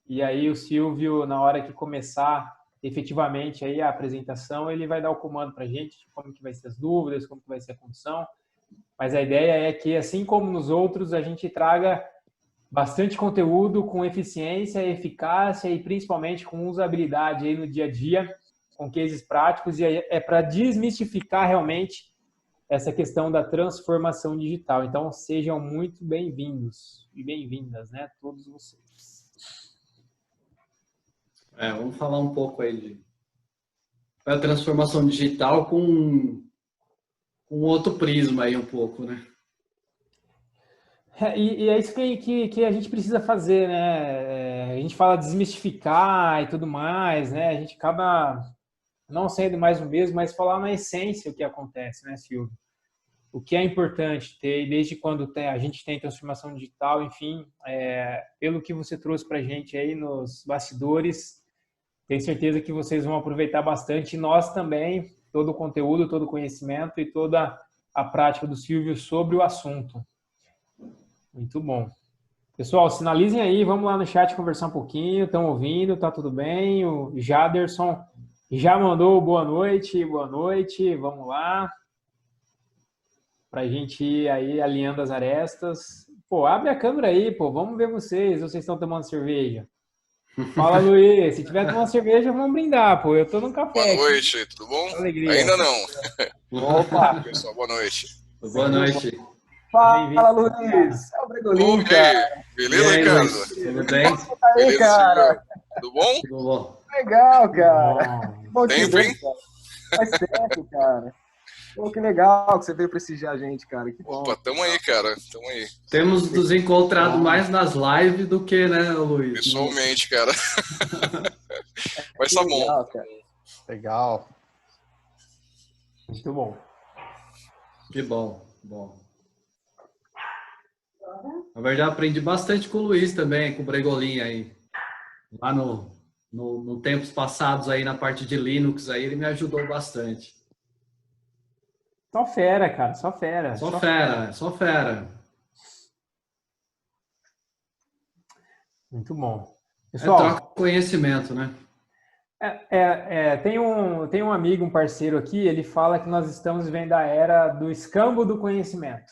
e aí o Silvio, na hora que começar efetivamente aí a apresentação, ele vai dar o comando para a gente, como que vai ser as dúvidas, como que vai ser a condução. Mas a ideia é que, assim como nos outros, a gente traga bastante conteúdo com eficiência, eficácia e principalmente com usabilidade aí no dia a dia, com cases práticos, e é para desmistificar realmente essa questão da transformação digital. Então, sejam muito bem-vindos e bem-vindas, né, todos vocês. Vamos falar um pouco aí de a transformação digital com outro prisma aí um pouco, né? E é isso que a gente precisa fazer, né? A gente fala desmistificar e tudo mais, né? A gente acaba não sendo mais o mesmo, mas falar na essência o que acontece, né, Silvio? O que é importante ter, desde quando a gente tem transformação digital, enfim, pelo que você trouxe para a gente aí nos bastidores, tenho certeza que vocês vão aproveitar bastante, e nós também, todo o conteúdo, todo o conhecimento e toda a prática do Silvio sobre o assunto. Muito bom. Pessoal, sinalizem aí, vamos lá no chat conversar um pouquinho, estão ouvindo, tá tudo bem? O Jaderson já mandou boa noite, vamos lá. Pra gente ir aí alinhando as arestas. Pô, abre a câmera aí, pô, vamos ver vocês estão tomando cerveja. Fala, Luiz, se tiver tomando cerveja, vamos brindar, pô, eu tô num café. Boa noite, aqui. Tudo bom? Alegria. Ainda não. Opa! Pessoal, boa noite. Boa noite. Fala, Luiz. É o Bregolin, cara. Beleza, Ricardo? Tudo bem? Beleza, cara? Tudo bom? Tudo bom. Legal, cara. Bom Tempo, hein? Faz tempo, cara. Pô, que legal que você veio prestigiar a gente, cara. Que bom. Opa, tamo aí, cara. Tamo aí. Temos nos encontrado mais nas lives do que, né, Luiz? Pessoalmente, cara. Vai estar bom. Legal, cara. Legal. Muito bom. Que bom, bom. Na verdade, aprendi bastante com o Luiz também, com o Bregolin aí. Lá no tempos passados aí, na parte de Linux, aí ele me ajudou bastante. Só fera, cara, só fera. Só fera. Muito bom. Pessoal, troca conhecimento, né? tem um amigo, um parceiro aqui, ele fala que nós estamos vivendo a era do escambo do conhecimento.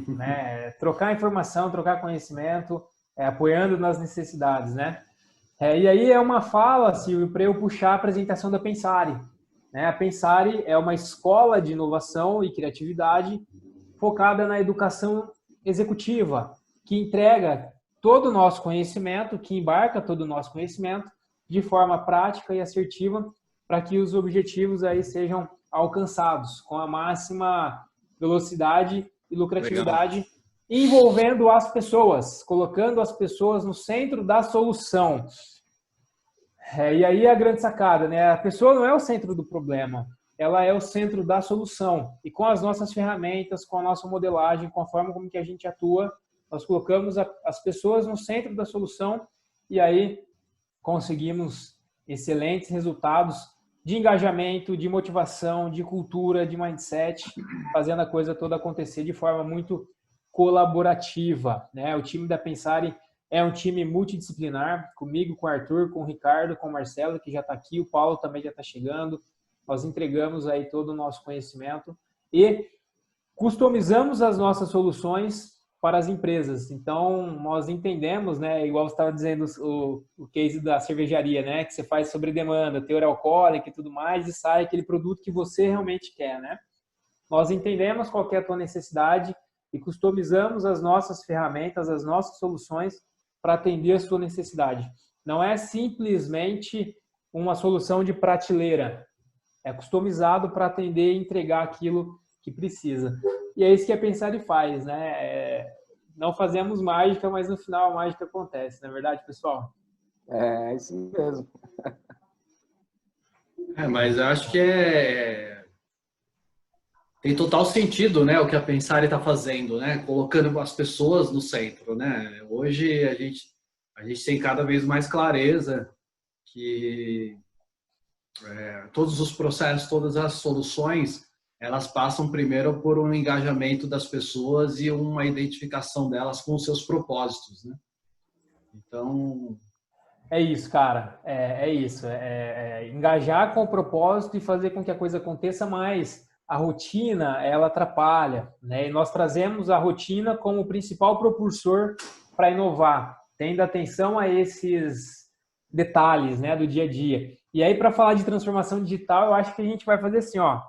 Né? Trocar informação, trocar conhecimento, apoiando nas necessidades, né? E aí é uma fala, Silvio, para eu puxar a apresentação da Pensare. Né? A Pensare é uma escola de inovação e criatividade focada na educação executiva, que entrega todo o nosso conhecimento, que embarca todo o nosso conhecimento de forma prática e assertiva para que os objetivos aí sejam alcançados com a máxima velocidade e lucratividade. Legal. Envolvendo as pessoas, colocando as pessoas no centro da solução. E aí a grande sacada, né? A pessoa não é o centro do problema, ela é o centro da solução. E com as nossas ferramentas, com a nossa modelagem, com a forma como que a gente atua, nós colocamos as pessoas no centro da solução e aí conseguimos excelentes resultados de engajamento, de motivação, de cultura, de mindset, fazendo a coisa toda acontecer de forma muito colaborativa, né? O time da Pensare é um time multidisciplinar, comigo, com o Arthur, com o Ricardo, com o Marcelo, que já está aqui, o Paulo também já está chegando. Nós entregamos aí todo o nosso conhecimento e customizamos as nossas soluções para as empresas. Então, nós entendemos, né, igual você estava dizendo, o case da cervejaria, né, que você faz sobre demanda, teor alcoólico e tudo mais, e sai aquele produto que você realmente quer, né? Nós entendemos qual que é a tua necessidade e customizamos as nossas ferramentas, as nossas soluções para atender a sua necessidade. Não é simplesmente uma solução de prateleira. É customizado para atender e entregar aquilo que precisa. E é isso que a Pensare faz, né? Não fazemos mágica, mas no final a mágica acontece, não é verdade, pessoal? É isso mesmo. Mas eu acho que tem total sentido, né, o que a Pensare está fazendo, né, colocando as pessoas no centro, né. Hoje a gente tem cada vez mais clareza que todos os processos, todas as soluções, elas passam primeiro por um engajamento das pessoas e uma identificação delas com os seus propósitos, né. Então, é isso, cara. É isso. Engajar com o propósito e fazer com que a coisa aconteça, mas a rotina, ela atrapalha, né? E nós trazemos a rotina como o principal propulsor para inovar, tendo atenção a esses detalhes, né, do dia a dia. E aí, para falar de transformação digital, eu acho que a gente vai fazer assim, ó.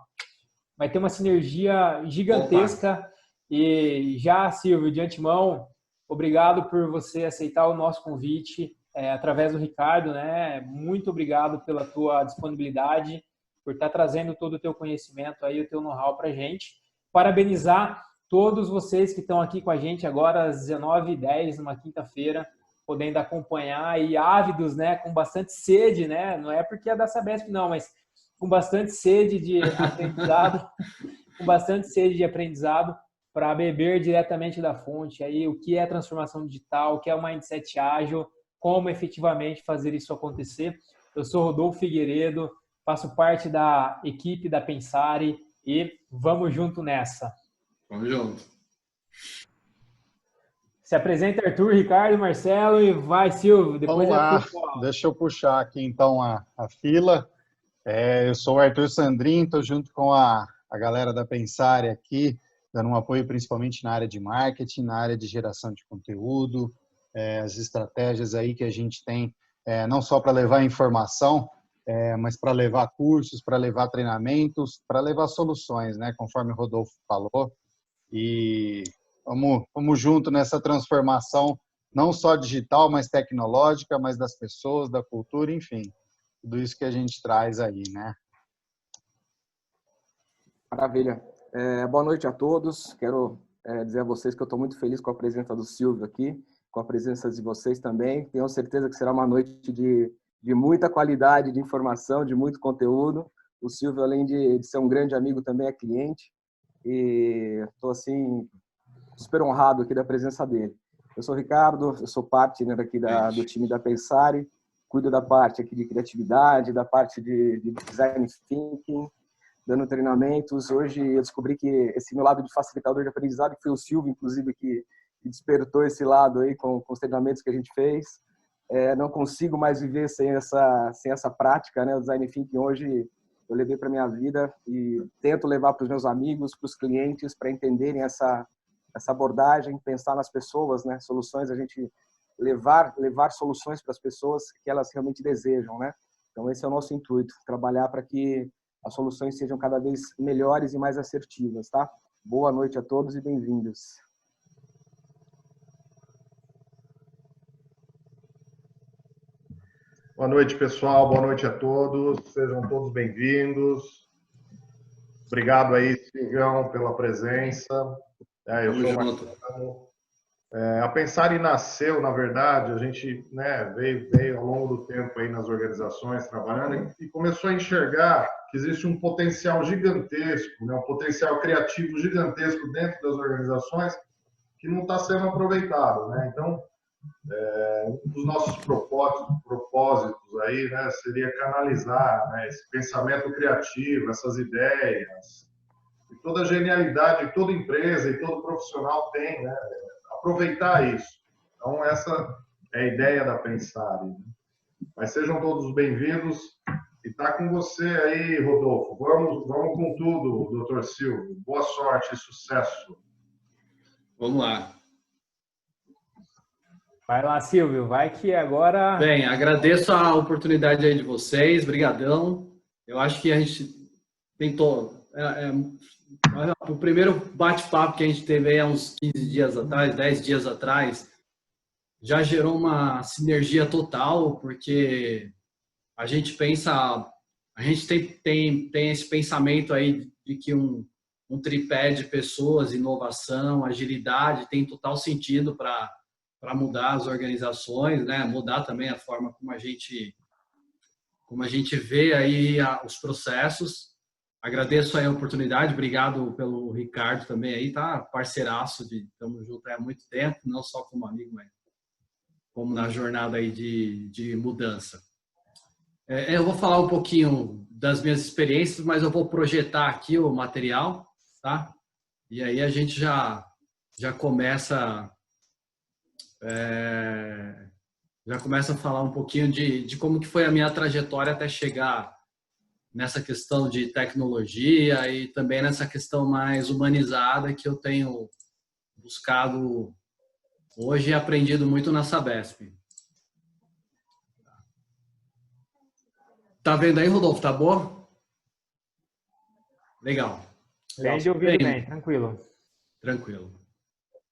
Vai ter uma sinergia gigantesca. E já, Silvio, de antemão, obrigado por você aceitar o nosso convite através do Ricardo, né? Muito obrigado pela tua disponibilidade, por estar trazendo todo o teu conhecimento aí, o teu know-how para a gente. Parabenizar todos vocês que estão aqui com a gente agora às 19h10, numa quinta-feira, podendo acompanhar e ávidos, né? Com bastante sede, né? Não é porque é da Sabesp, não, mas com bastante sede de aprendizado, com bastante sede de aprendizado, para beber diretamente da fonte aí o que é transformação digital, o que é o mindset ágil, como efetivamente fazer isso acontecer. Eu sou Rodolfo Figueiredo, faço parte da equipe da Pensare e vamos junto nessa. Vamos junto. Se apresenta Arthur, Ricardo, Marcelo e vai, Silvio. Depois vamos lá, deixa eu puxar aqui então a fila. Eu sou o Arthur Sandrin, estou junto com a galera da Pensare aqui, dando um apoio principalmente na área de marketing, na área de geração de conteúdo, as estratégias aí que a gente tem, não só para levar informação, mas para levar cursos, para levar treinamentos, para levar soluções, né? Conforme o Rodolfo falou. E vamos junto nessa transformação, não só digital, mas tecnológica, mas das pessoas, da cultura, enfim. Tudo isso que a gente traz aí, né? Maravilha. Boa noite a todos. Quero dizer a vocês que eu estou muito feliz com a presença do Silvio aqui, com a presença de vocês também. Tenho certeza que será uma noite de muita qualidade de informação, de muito conteúdo. O Silvio, além de ser um grande amigo, também é cliente. E estou, assim, super honrado aqui da presença dele. Eu sou o Ricardo, eu sou partner aqui do time da Pensare, cuido da parte aqui de criatividade, da parte de design thinking, dando treinamentos. Hoje eu descobri que esse meu lado de facilitador de aprendizado, que foi o Silvio, inclusive, que despertou esse lado aí com os treinamentos que a gente fez. Não consigo mais viver sem essa prática, né? O design thinking hoje eu levei para minha vida e tento levar para os meus amigos, para os clientes, para entenderem essa abordagem, pensar nas pessoas, né? Soluções, a gente levar soluções para as pessoas que elas realmente desejam, né? Então esse é o nosso intuito, trabalhar para que as soluções sejam cada vez melhores e mais assertivas, tá? Boa noite a todos e bem-vindos. Boa noite, pessoal. Boa noite a todos. Sejam todos bem-vindos. Obrigado aí, Silvão, pela presença. Eu sou o Marcelo. A Pensare nasceu, na verdade, a gente, né, veio ao longo do tempo aí nas organizações trabalhando e começou a enxergar que existe um potencial gigantesco, né, um potencial criativo gigantesco dentro das organizações que não está sendo aproveitado, né? Então, um dos nossos propósitos aí, né, seria canalizar, né, esse pensamento criativo, essas ideias, e toda a genialidade que toda empresa e todo profissional tem, né, aproveitar isso. Então, essa é a ideia da Pensare. Né? Mas sejam todos bem-vindos. E está com você aí, Rodolfo. Vamos com tudo, doutor Silvio. Boa sorte e sucesso. Vamos lá. Vai lá, Silvio. Vai que agora... Bem, agradeço a oportunidade aí de vocês. Brigadão. Eu acho que a gente tentou... o primeiro bate-papo que a gente teve aí há uns 15 dias atrás, 10 dias atrás, já gerou uma sinergia total, porque a gente pensa, a gente tem esse pensamento aí de que um tripé de pessoas, inovação, agilidade, tem total sentido para mudar as organizações, né? Mudar também a forma como a gente vê aí os processos. Agradeço aí a oportunidade, obrigado pelo Ricardo também aí, tá? Parceiraço, estamos juntos há muito tempo, não só como amigo, mas como na jornada aí de mudança. Eu vou falar um pouquinho das minhas experiências, mas eu vou projetar aqui o material, tá? E aí a gente já começa já começo a falar um pouquinho de como que foi a minha trajetória até chegar nessa questão de tecnologia e também nessa questão mais humanizada que eu tenho buscado hoje e aprendido muito na Sabesp. Tá vendo aí, Rodolfo? Tá boa? Legal. Bem de ouvido bem, tranquilo. Tranquilo.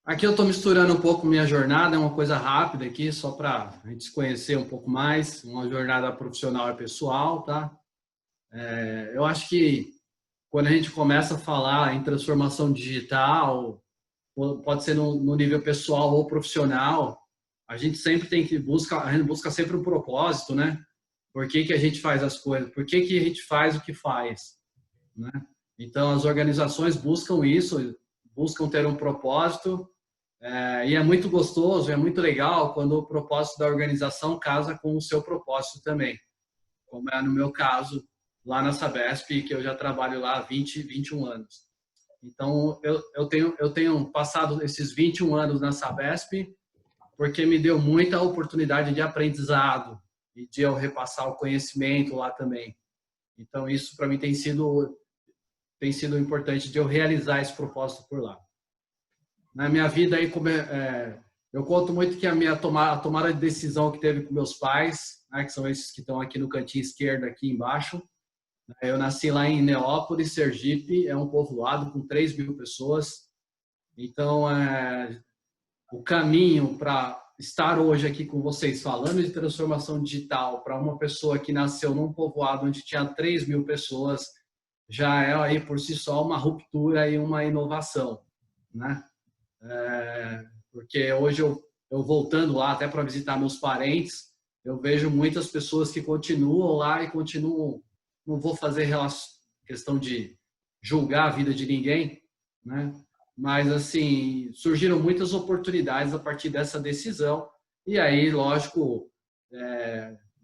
Aqui eu estou misturando um pouco minha jornada, é uma coisa rápida aqui, só para a gente se conhecer um pouco mais, uma jornada profissional e pessoal, tá? Eu acho que quando a gente começa a falar em transformação digital, pode ser no nível pessoal ou profissional, a gente sempre tem que a gente busca sempre um propósito, né? Por que a gente faz as coisas? Por que a gente faz o que faz? Né? Então, as organizações buscam isso, buscam ter um propósito, e é muito gostoso, é muito legal quando o propósito da organização casa com o seu propósito também, como é no meu caso, lá na Sabesp, que eu já trabalho lá há 21 anos. Então, eu tenho passado esses 21 anos na Sabesp porque me deu muita oportunidade de aprendizado e de eu repassar o conhecimento lá também. Então, isso para mim tem sido importante de eu realizar esse propósito por lá. Na minha vida, aí, eu conto muito que a tomada de decisão que teve com meus pais, né, que são esses que estão aqui no cantinho esquerdo, aqui embaixo. Eu nasci lá em Neópolis, Sergipe, é um povoado com 3.000 pessoas. Então, o caminho para estar hoje aqui com vocês falando de transformação digital para uma pessoa que nasceu num povoado onde tinha 3.000 pessoas, já é aí por si só uma ruptura e uma inovação, né? Porque hoje eu voltando lá até para visitar meus parentes, eu vejo muitas pessoas que continuam lá e continuam, não vou fazer questão de julgar a vida de ninguém, né? Mas assim, surgiram muitas oportunidades a partir dessa decisão e aí, lógico,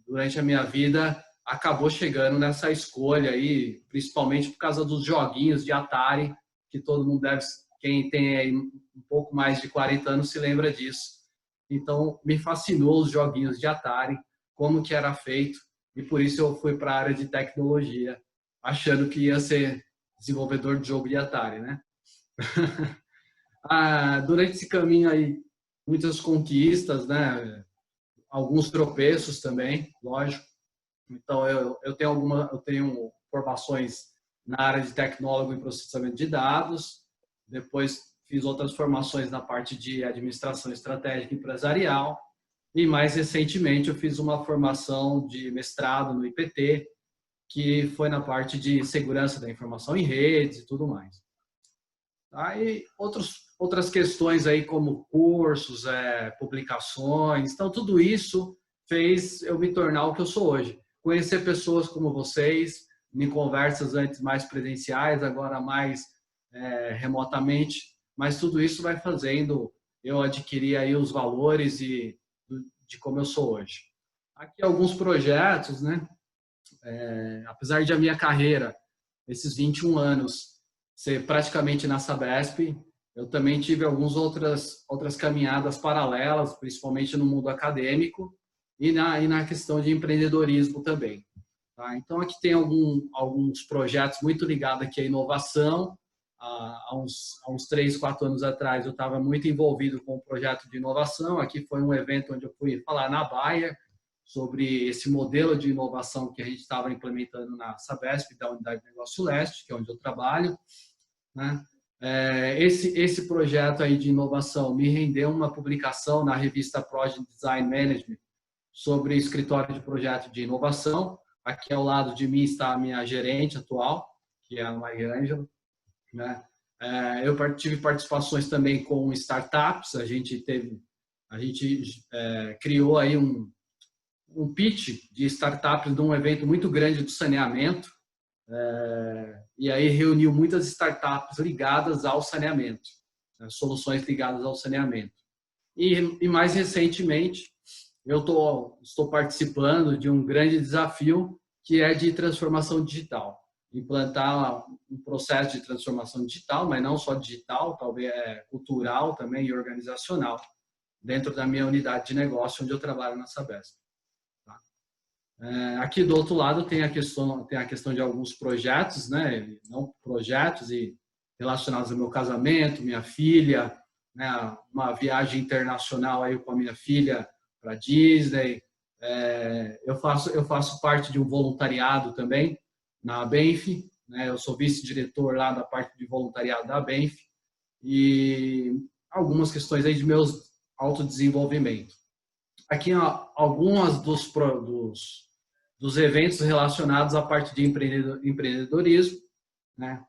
durante a minha vida acabou chegando nessa escolha aí, principalmente por causa dos joguinhos de Atari, que todo mundo quem tem aí um pouco mais de 40 anos se lembra disso. Então, me fascinou os joguinhos de Atari, como que era feito, e por isso eu fui para a área de tecnologia, achando que ia ser desenvolvedor de jogo de Atari, né? Durante esse caminho aí, muitas conquistas, né? Alguns tropeços também, lógico. Então, eu tenho formações na área de tecnólogo em processamento de dados, depois fiz outras formações na parte de administração estratégica empresarial e, mais recentemente, eu fiz uma formação de mestrado no IPT, que foi na parte de segurança da informação em redes e tudo mais. Aí, outras questões aí como cursos, publicações, então tudo isso fez eu me tornar o que eu sou hoje. Conhecer pessoas como vocês, em conversas antes mais presenciais, agora mais remotamente, mas tudo isso vai fazendo eu adquirir aí os valores de como eu sou hoje. Aqui alguns projetos, né? Apesar de a minha carreira, esses 21 anos, ser praticamente na Sabesp, eu também tive algumas outras caminhadas paralelas, principalmente no mundo acadêmico e na questão de empreendedorismo também. Tá? Então, aqui tem alguns projetos muito ligados aqui à inovação. Há uns 3, 4 anos atrás, eu estava muito envolvido com um projeto de inovação. Aqui foi um evento onde eu fui falar na Bayer sobre esse modelo de inovação que a gente estava implementando na Sabesp, da Unidade de Negócio Leste, que é onde eu trabalho. Né? Esse projeto aí de inovação me rendeu uma publicação na revista Project Design Management sobre escritório de projeto de inovação. Aqui ao lado de mim está a minha gerente atual, que é a Maria Ângela. Né? Eu tive participações também com startups. A gente criou aí um pitch de startups de um evento muito grande do saneamento. E aí reuniu muitas startups ligadas ao saneamento, né? Soluções ligadas ao saneamento. E mais recentemente, eu estou participando de um grande desafio que é de transformação digital. Implantar um processo de transformação digital, mas não só digital, talvez cultural também e organizacional. dentro da minha unidade de negócio, onde eu trabalho na Sabesp. Tá? Aqui do outro lado tem a questão de alguns projetos, né? Não projetos e relacionados ao meu casamento, minha filha, né? Uma viagem internacional aí com a minha filha para Disney. Eu faço parte de um voluntariado também na Benf, né? Eu sou vice-diretor lá da parte de voluntariado da Benf e algumas questões aí de meus autodesenvolvimento. Aqui algumas dos eventos relacionados à parte de empreendedorismo, né?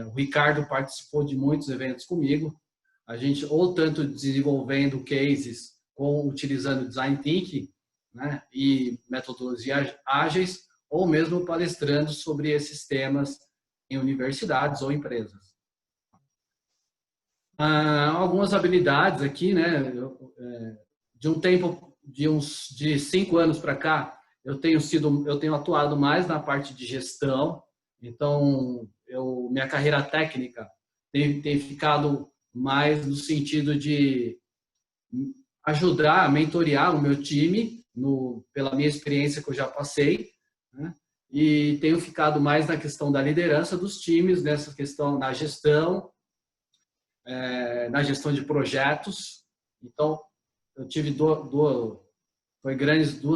O Ricardo participou de muitos eventos comigo. A gente ou tanto desenvolvendo cases ou utilizando design thinking, né? E metodologias ágeis, ou mesmo palestrando sobre esses temas em universidades ou empresas. Algumas habilidades aqui, né? De 5 anos para cá, eu tenho atuado mais na parte de gestão. Então, minha carreira técnica tem ficado mais no sentido de ajudar, mentorear o meu time pela minha experiência que eu já passei, né? E tenho ficado mais na questão da liderança dos times, nessa questão na gestão de projetos. Então, eu tive duas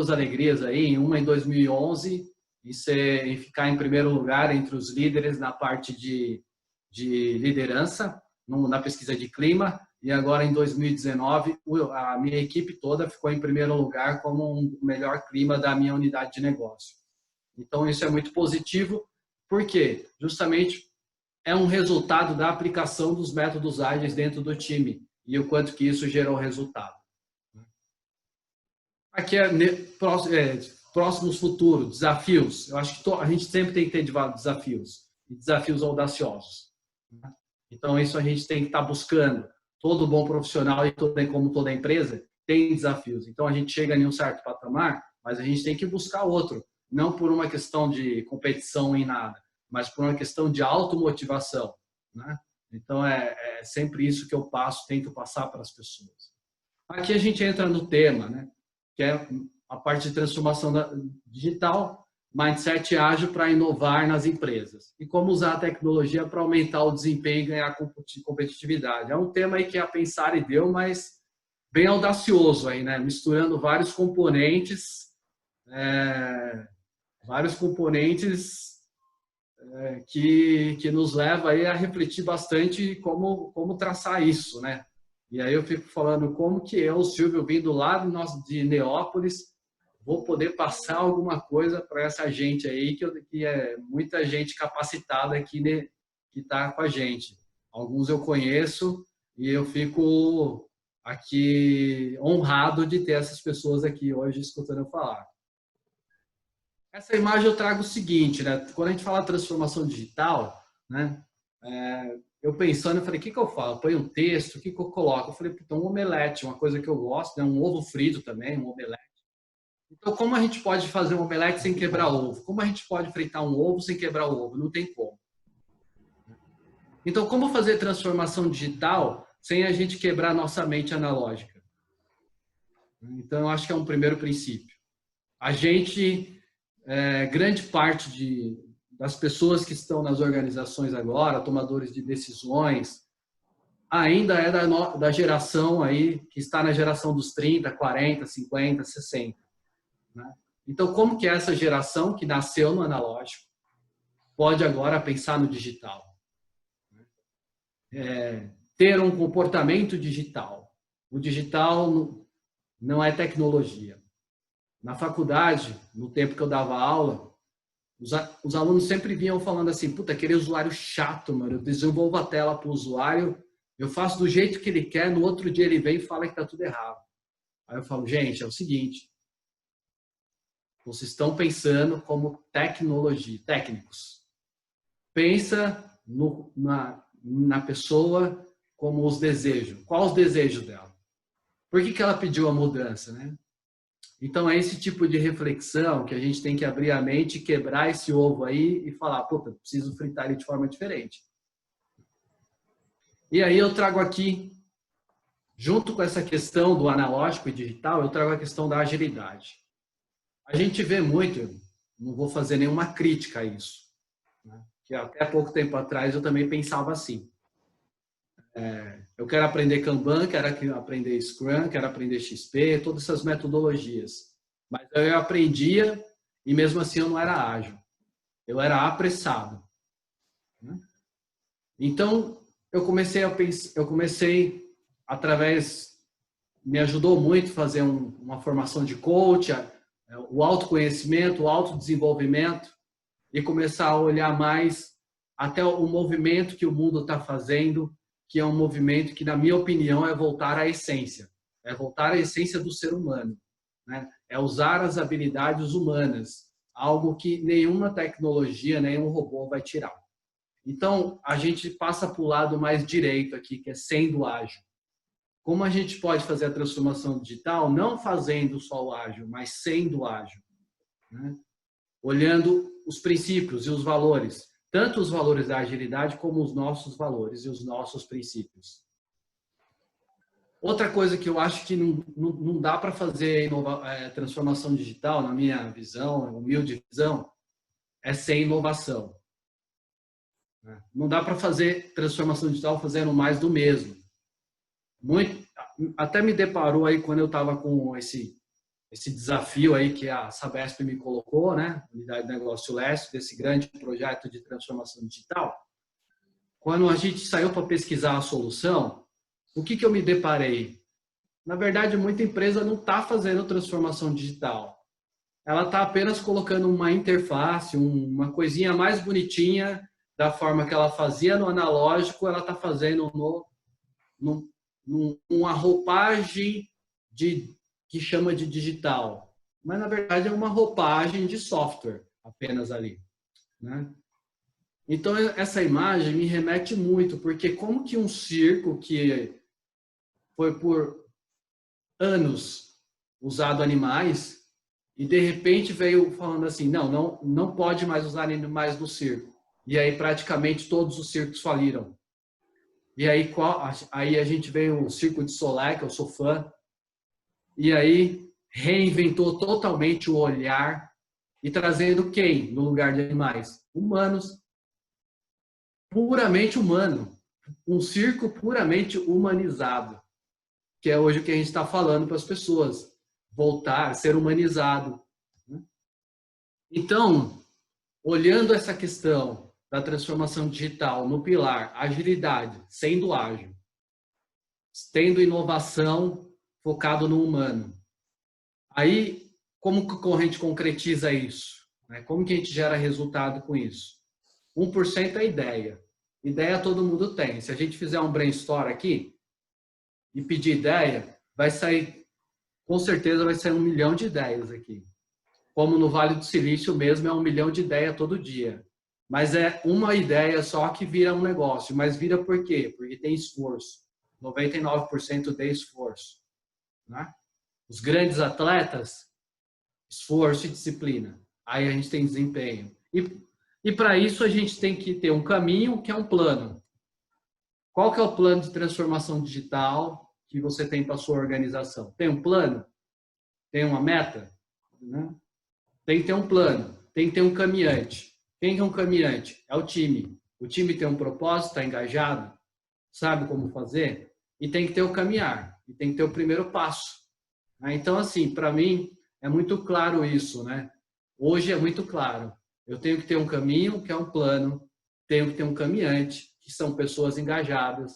alegrias aí, uma em 2011, em ficar em primeiro lugar entre os líderes na parte de liderança, na pesquisa de clima, e agora em 2019, a minha equipe toda ficou em primeiro lugar como o melhor clima da minha unidade de negócio. Então, isso é muito positivo, porque justamente é um resultado da aplicação dos métodos ágeis dentro do time e o quanto que isso gerou resultado. Aqui próximos futuros, desafios. Eu acho que a gente sempre tem que ter desafios, e desafios audaciosos. Então, isso a gente tem que estar buscando. Todo bom profissional, como toda empresa, tem desafios. Então, a gente chega em um certo patamar, mas a gente tem que buscar outro. Não por uma questão de competição em nada, mas por uma questão de automotivação, né? Então, é sempre isso que eu tento passar para as pessoas. Aqui a gente entra no tema, né? Que é a parte de transformação digital, mindset ágil para inovar nas empresas. E como usar a tecnologia para aumentar o desempenho e ganhar competitividade. É um tema aí que a Pensare deu, mas bem audacioso aí, né? Misturando vários componentes que nos leva aí a refletir bastante como traçar isso, né? E aí eu fico falando como que eu, Silvio, vindo lá de Neópolis, vou poder passar alguma coisa para essa gente aí, que é muita gente capacitada aqui, né, que está com a gente. Alguns eu conheço e eu fico aqui honrado de ter essas pessoas aqui hoje escutando eu falar. Essa imagem eu trago o seguinte, né? Quando a gente fala transformação digital, né? Eu pensando, eu falei, o que eu falo? Eu ponho um texto, o que eu coloco? Eu falei, então um omelete, uma coisa que eu gosto, né? Um ovo frito também, um omelete. Então, como a gente pode fazer um omelete sem quebrar ovo? Como a gente pode fritar um ovo sem quebrar o ovo? Não tem como. Então, como fazer transformação digital sem a gente quebrar nossa mente analógica? Então, eu acho que é um primeiro princípio. A gente, grande parte das pessoas que estão nas organizações agora, tomadores de decisões, ainda é da geração aí, que está na geração dos 30, 40, 50, 60. Né? Então, como que essa geração que nasceu no analógico pode agora pensar no digital? Ter um comportamento digital. O digital não é tecnologia. Na faculdade, no tempo que eu dava aula, os alunos sempre vinham falando assim, puta, aquele usuário chato, mano, eu desenvolvo a tela para o usuário, eu faço do jeito que ele quer, no outro dia ele vem e fala que está tudo errado. Aí eu falo, gente, é o seguinte, vocês estão pensando como técnicos. Pensa na pessoa como os desejos. Qual os desejos dela? Por que ela pediu a mudança, né? Então, é esse tipo de reflexão que a gente tem que abrir a mente, quebrar esse ovo aí e falar, puta, preciso fritar ele de forma diferente. E aí eu trago aqui junto com essa questão do analógico e digital, eu trago a questão da agilidade. A gente vê muito, não vou fazer nenhuma crítica a isso, né? Que até pouco tempo atrás eu também pensava assim. Eu quero aprender Kanban, quero aprender Scrum, quero aprender XP, todas essas metodologias. Mas eu aprendia e mesmo assim eu não era ágil. Eu era apressado, né? Então, eu comecei através, me ajudou muito fazer uma formação de coach, o autoconhecimento, o autodesenvolvimento e começar a olhar mais até o movimento que o mundo está fazendo, que é um movimento que, na minha opinião, é voltar à essência. É voltar à essência do ser humano, né? É usar as habilidades humanas, algo que nenhuma tecnologia, nenhum robô vai tirar. Então, a gente passa para o lado mais direito aqui, que é sendo ágil. Como a gente pode fazer a transformação digital não fazendo só o ágil, mas sendo ágil, né? Olhando os princípios e os valores, tanto os valores da agilidade como os nossos valores e os nossos princípios. Outra coisa que eu acho que não dá para fazer transformação digital, na minha visão, humilde visão, é sem inovação. Não dá para fazer transformação digital fazendo mais do mesmo. Até me deparou aí quando eu estava com esse desafio aí que a Sabesp me colocou, né? Unidade de Negócio Leste, desse grande projeto de transformação digital. Quando a gente saiu para pesquisar a solução, o que eu me deparei? Na verdade, muita empresa não está fazendo transformação digital. Ela está apenas colocando uma interface, uma coisinha mais bonitinha, da forma que ela fazia no analógico, ela está fazendo uma roupagem que chama de digital. Mas, na verdade, é uma roupagem de software apenas ali, né? Então, essa imagem me remete muito, porque como que um circo que foi por anos usado animais e, de repente, veio falando assim, não pode mais usar animais no circo. E aí, praticamente, todos os circos faliram. E aí a gente veio o Circo de Soleil, que eu sou fã, e aí reinventou totalmente o olhar e trazendo quem no lugar de animais? Humanos. Puramente humano. Um circo puramente humanizado, que é hoje o que a gente está falando para as pessoas. Voltar, ser humanizado. Então, olhando essa questão da transformação digital no pilar agilidade, sendo ágil, tendo inovação focado no humano. Aí, como que a gente concretiza isso? Como que a gente gera resultado com isso? 1% é ideia. Ideia todo mundo tem. Se a gente fizer um brainstorm aqui e pedir ideia, vai sair, com certeza vai sair 1 milhão de ideias aqui. Como no Vale do Silício mesmo, é 1 milhão de ideias todo dia. Mas é uma ideia só que vira um negócio. Mas vira por quê? Porque tem esforço. 99% de esforço, né? Os grandes atletas, esforço e disciplina. Aí a gente tem desempenho. E para isso a gente tem que ter um caminho, que é um plano. Qual que é o plano de transformação digital que você tem para a sua organização? Tem um plano? Tem uma meta? Né? Tem que ter um plano. Tem que ter um caminhante. Quem é um caminhante? É o time. O time tem um propósito, está engajado, sabe como fazer? E tem que ter o caminhar. E tem que ter o primeiro passo. Então, assim, para mim, é muito claro isso, né? Hoje é muito claro. Eu tenho que ter um caminho, que é um plano. Tenho que ter um caminhante, que são pessoas engajadas.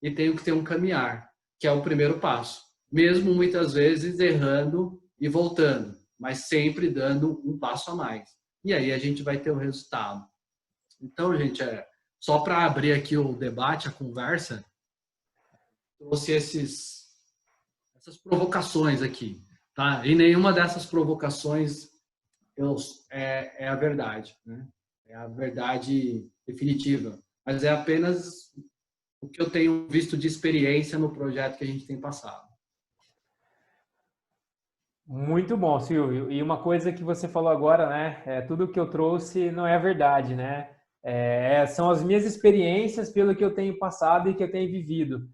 E tenho que ter um caminhar, que é o primeiro passo. Mesmo muitas vezes errando e voltando, mas sempre dando um passo a mais. E aí a gente vai ter o resultado. Então, gente, só para abrir aqui o debate, a conversa, trouxe essas provocações aqui, tá? E nenhuma dessas provocações é a verdade, né? É a verdade definitiva. Mas é apenas o que eu tenho visto de experiência no projeto que a gente tem passado. Muito bom, Silvio. E uma coisa que você falou agora, né? Tudo que eu trouxe não é verdade, né? São as minhas experiências pelo que eu tenho passado e que eu tenho vivido.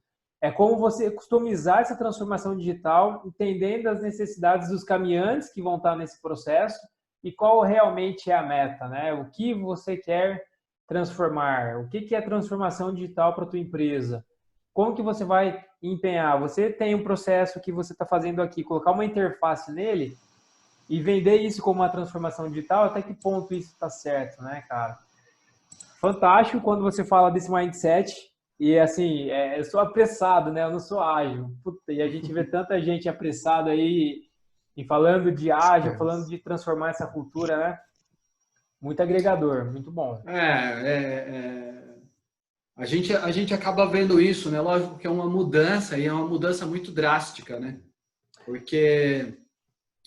é como você customizar essa transformação digital, entendendo as necessidades dos caminhantes que vão estar nesse processo e qual realmente é a meta, né? O que você quer transformar, o que é transformação digital para a tua empresa, como que você vai empenhar. Você tem um processo que você está fazendo aqui, colocar uma interface nele e vender isso como uma transformação digital, até que ponto isso está certo, né, cara? Fantástico quando você fala desse mindset e, assim, eu sou apressado, né? Eu não sou ágil. Puta, e a gente vê tanta gente apressada aí e falando de ágil, falando de transformar essa cultura, né? Muito agregador, muito bom. A gente acaba vendo isso, né? Lógico que é uma mudança, e é uma mudança muito drástica, né? Porque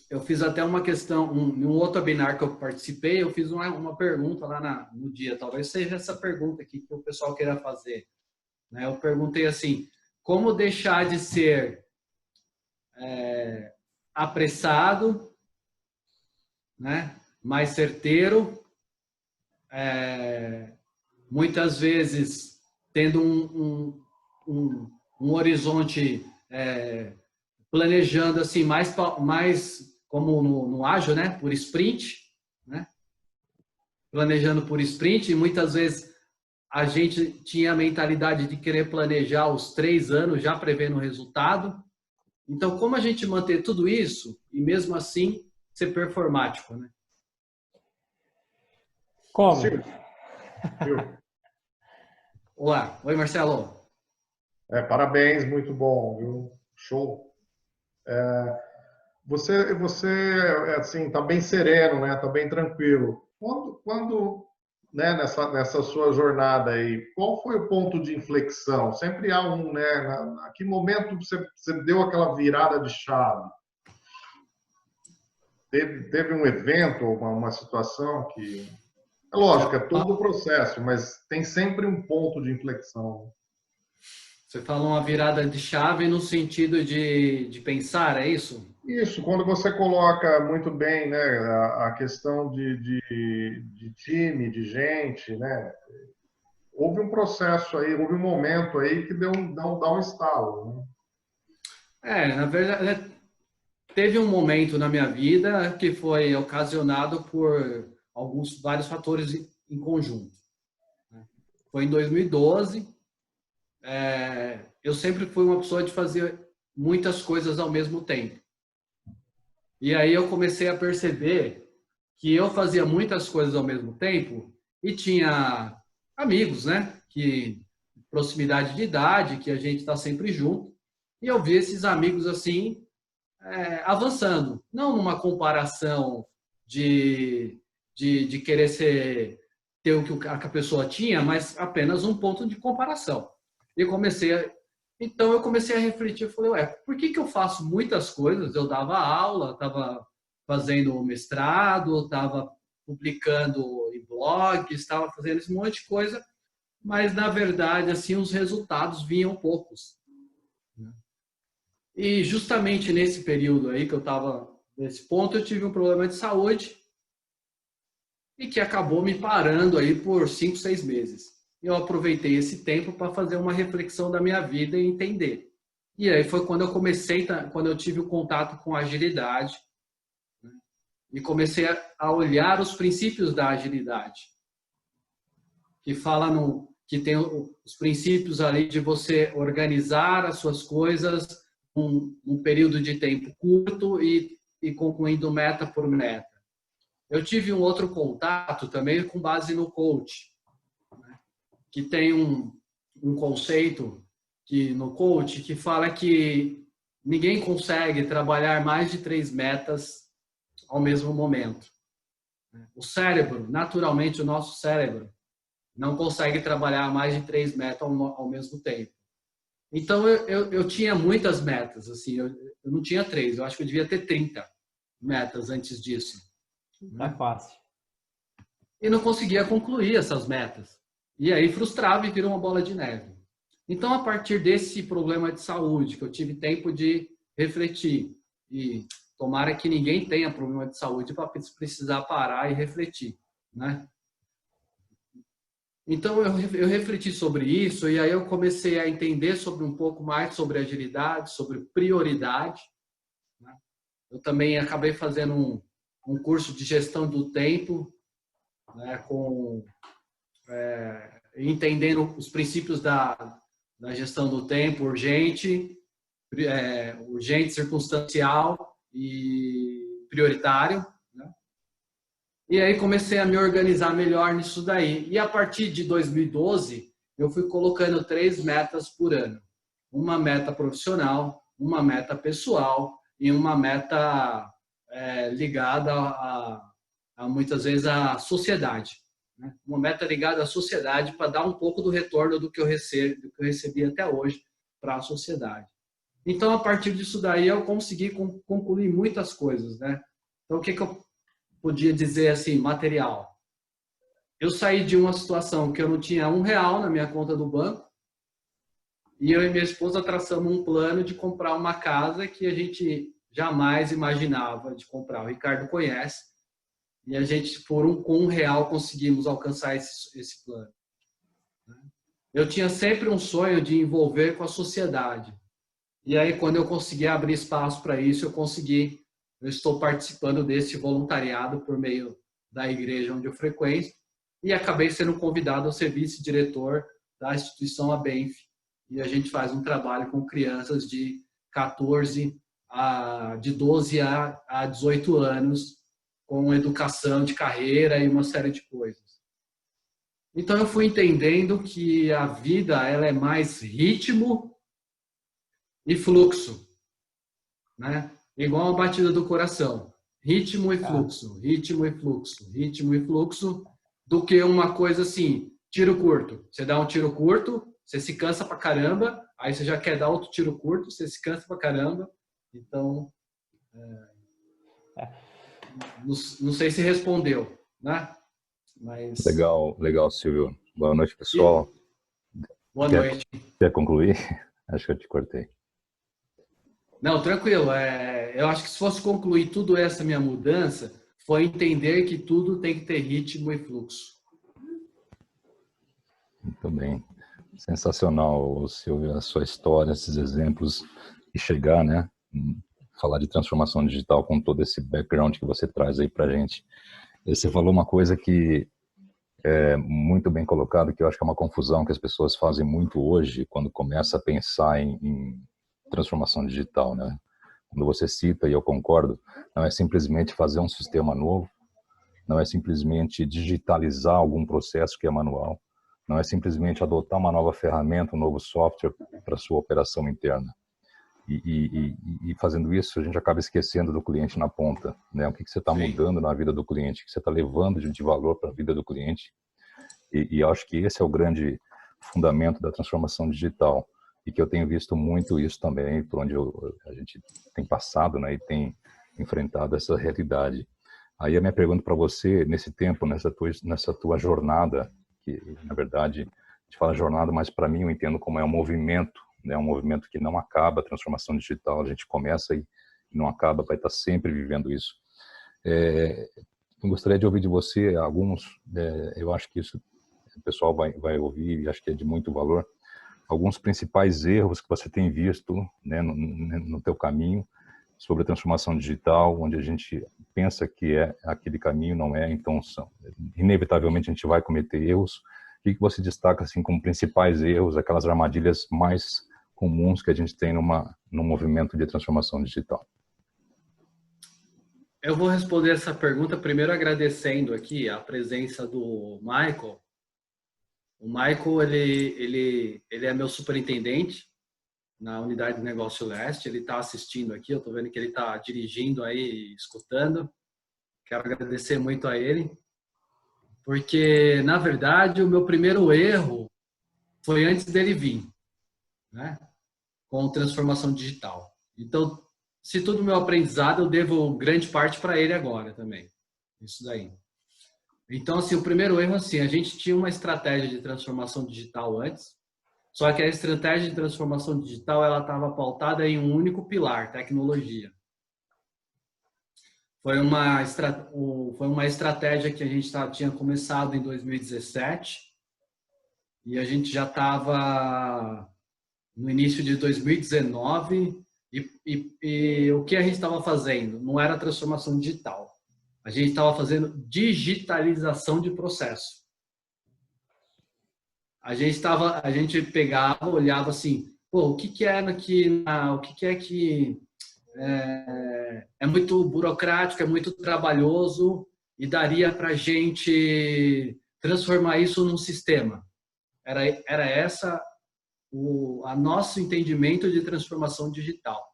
eu fiz até uma questão, num outro webinar que eu participei, eu fiz uma pergunta lá no dia, talvez seja essa pergunta aqui que o pessoal queira fazer, né? Eu perguntei assim, como deixar de ser apressado, né? Mais certeiro, muitas vezes tendo um horizonte, planejando assim mais como no ágil, né? Por sprint, né? Planejando por sprint, e muitas vezes a gente tinha a mentalidade de querer planejar os 3 anos já prevendo o resultado. Então, como a gente manter tudo isso e mesmo assim ser performático, né? Como? Olá, oi Marcelo. Parabéns, muito bom, viu? Show. Você assim, está bem sereno, né? Está bem tranquilo. Quando né, nessa sua jornada aí, qual foi o ponto de inflexão? Sempre há um, né? A que momento você deu aquela virada de chave? Teve um evento, uma situação que... É lógico, é todo o processo, mas tem sempre um ponto de inflexão. Você falou uma virada de chave no sentido de pensar, é isso? Isso, quando você coloca muito bem, né, a questão de time, de gente, né? Houve um processo aí, houve um momento aí que dá um estalo, né? Na verdade, teve um momento na minha vida que foi ocasionado por vários fatores em conjunto. Foi em 2012. Eu sempre fui uma pessoa de fazer muitas coisas ao mesmo tempo. E aí eu comecei a perceber que eu fazia muitas coisas ao mesmo tempo e tinha amigos, né? Que proximidade de idade, que a gente está sempre junto. E eu vi esses amigos assim avançando, não numa comparação de querer ter o que a pessoa tinha, mas apenas um ponto de comparação. Então eu comecei a refletir, eu falei, por que eu faço muitas coisas? Eu dava aula, estava fazendo mestrado, estava publicando em blogs, estava fazendo esse monte de coisa, mas na verdade assim os resultados vinham poucos. E justamente nesse período aí que eu estava nesse ponto, eu tive um problema de saúde e que acabou me parando aí por 5, 6 meses. Eu aproveitei esse tempo para fazer uma reflexão da minha vida e entender. E aí foi quando eu tive o contato com a agilidade, né? E comecei a olhar os princípios da agilidade, que fala que tem os princípios ali de você organizar as suas coisas um período de tempo curto e concluindo meta por meta. Eu tive um outro contato também com base no coach, né? Que tem um conceito no coach que fala que ninguém consegue trabalhar mais de 3 metas ao mesmo momento. O cérebro, naturalmente o nosso cérebro, não consegue trabalhar mais de 3 metas ao mesmo tempo. Então, eu tinha muitas metas, assim, eu não tinha 3, eu acho que eu devia ter 30 metas antes disso. Não é fácil. E não conseguia concluir essas metas. E aí frustrava e virou uma bola de neve. Então, a partir desse problema de saúde, que eu tive tempo de refletir, e tomara que ninguém tenha problema de saúde para precisar parar e refletir, né? Então, eu refleti sobre isso e aí eu comecei a entender sobre um pouco mais sobre agilidade, sobre prioridade, né? Eu também acabei fazendo um curso de gestão do tempo, né, entendendo os princípios da gestão do tempo urgente, circunstancial e prioritário, né? E aí comecei a me organizar melhor nisso daí. E a partir de 2012, eu fui colocando 3 metas por ano. Uma meta profissional, uma meta pessoal e uma meta ligada a muitas vezes à sociedade, né? Uma meta ligada à sociedade para dar um pouco do retorno do que eu recebi até hoje para a sociedade. Então, a partir disso daí, eu consegui concluir muitas coisas, né? Então, o que eu podia dizer assim, material? Eu saí de uma situação que eu não tinha R$1 na minha conta do banco e eu e minha esposa traçamos um plano de comprar uma casa que a gente jamais imaginava de comprar. O Ricardo conhece. E a gente, com R$1, conseguimos alcançar esse plano. Eu tinha sempre um sonho de envolver com a sociedade. E aí, quando eu consegui abrir espaço para isso, eu estou participando desse voluntariado por meio da igreja onde eu frequento e acabei sendo convidado ao serviço diretor da instituição ABENF. E a gente faz um trabalho com crianças de 12 a 18 anos, com educação de carreira e uma série de coisas. Então eu fui entendendo que a vida ela é mais ritmo e fluxo, né? Igual a batida do coração, ritmo e fluxo, ritmo e fluxo, ritmo e fluxo, do que uma coisa assim, tiro curto. Você dá um tiro curto, você se cansa pra caramba, aí você já quer dar outro tiro curto, você se cansa pra caramba. Então, não sei se respondeu, né? Mas... Legal, Silvio. Boa noite, pessoal. Boa noite. Quer concluir? Acho que eu te cortei. Não, tranquilo. Eu acho que se fosse concluir tudo essa minha mudança, foi entender que tudo tem que ter ritmo e fluxo. Muito bem. Sensacional, Silvio, a sua história, esses exemplos e chegar, né? Falar de transformação digital com todo esse background que você traz aí pra gente. Você falou uma coisa que é muito bem colocado, que eu acho que é uma confusão que as pessoas fazem muito hoje quando começa a pensar em transformação digital, né? Quando você cita, e eu concordo, não é simplesmente fazer um sistema novo, não é simplesmente digitalizar algum processo que é manual, não é simplesmente adotar uma nova ferramenta, um novo software para sua operação interna. E fazendo isso, a gente acaba esquecendo do cliente na ponta, né? O que você está mudando na vida do cliente, o que você está levando de valor para a vida do cliente. E acho que esse é o grande fundamento da transformação digital. E que eu tenho visto muito isso também, por onde a gente tem passado, né? E tem enfrentado essa realidade. Aí a minha pergunta para você, nesse tempo, nessa tua jornada, que na verdade, a gente fala jornada, mas para mim eu entendo como é um movimento, né? Um movimento que não acaba, a transformação digital, a gente começa e não acaba, vai estar sempre vivendo isso. Eu gostaria de ouvir de você alguns, eu acho que isso o pessoal vai ouvir e acho que é de muito valor, alguns principais erros que você tem visto, né, no teu caminho sobre a transformação digital, onde a gente pensa que é aquele caminho, não é, então inevitavelmente a gente vai cometer erros. O que você destaca assim como principais erros, aquelas armadilhas mais comuns que a gente tem num movimento de transformação digital? Eu vou responder essa pergunta primeiro agradecendo aqui a presença do Michael. O Michael, ele é meu superintendente na unidade de negócio leste. Ele está assistindo aqui, eu estou vendo que ele está dirigindo aí, escutando. Quero agradecer muito a ele, porque, na verdade, o meu primeiro erro foi antes dele vir, né? Com transformação digital. Então, se todo o meu aprendizado, eu devo grande parte para ele agora também. Isso daí. Então, assim, o primeiro erro, assim, a gente tinha uma estratégia de transformação digital antes, só que a estratégia de transformação digital, ela estava pautada em um único pilar, tecnologia. Foi uma estratégia que a gente tinha começado em 2017, e a gente já estava no início de 2019 e o que a gente estava fazendo? Não era transformação digital. A gente estava fazendo digitalização de processo. A gente pegava, olhava assim, pô, o que é muito burocrático, é muito trabalhoso e daria para a gente transformar isso num sistema. Era essa a nosso entendimento de transformação digital.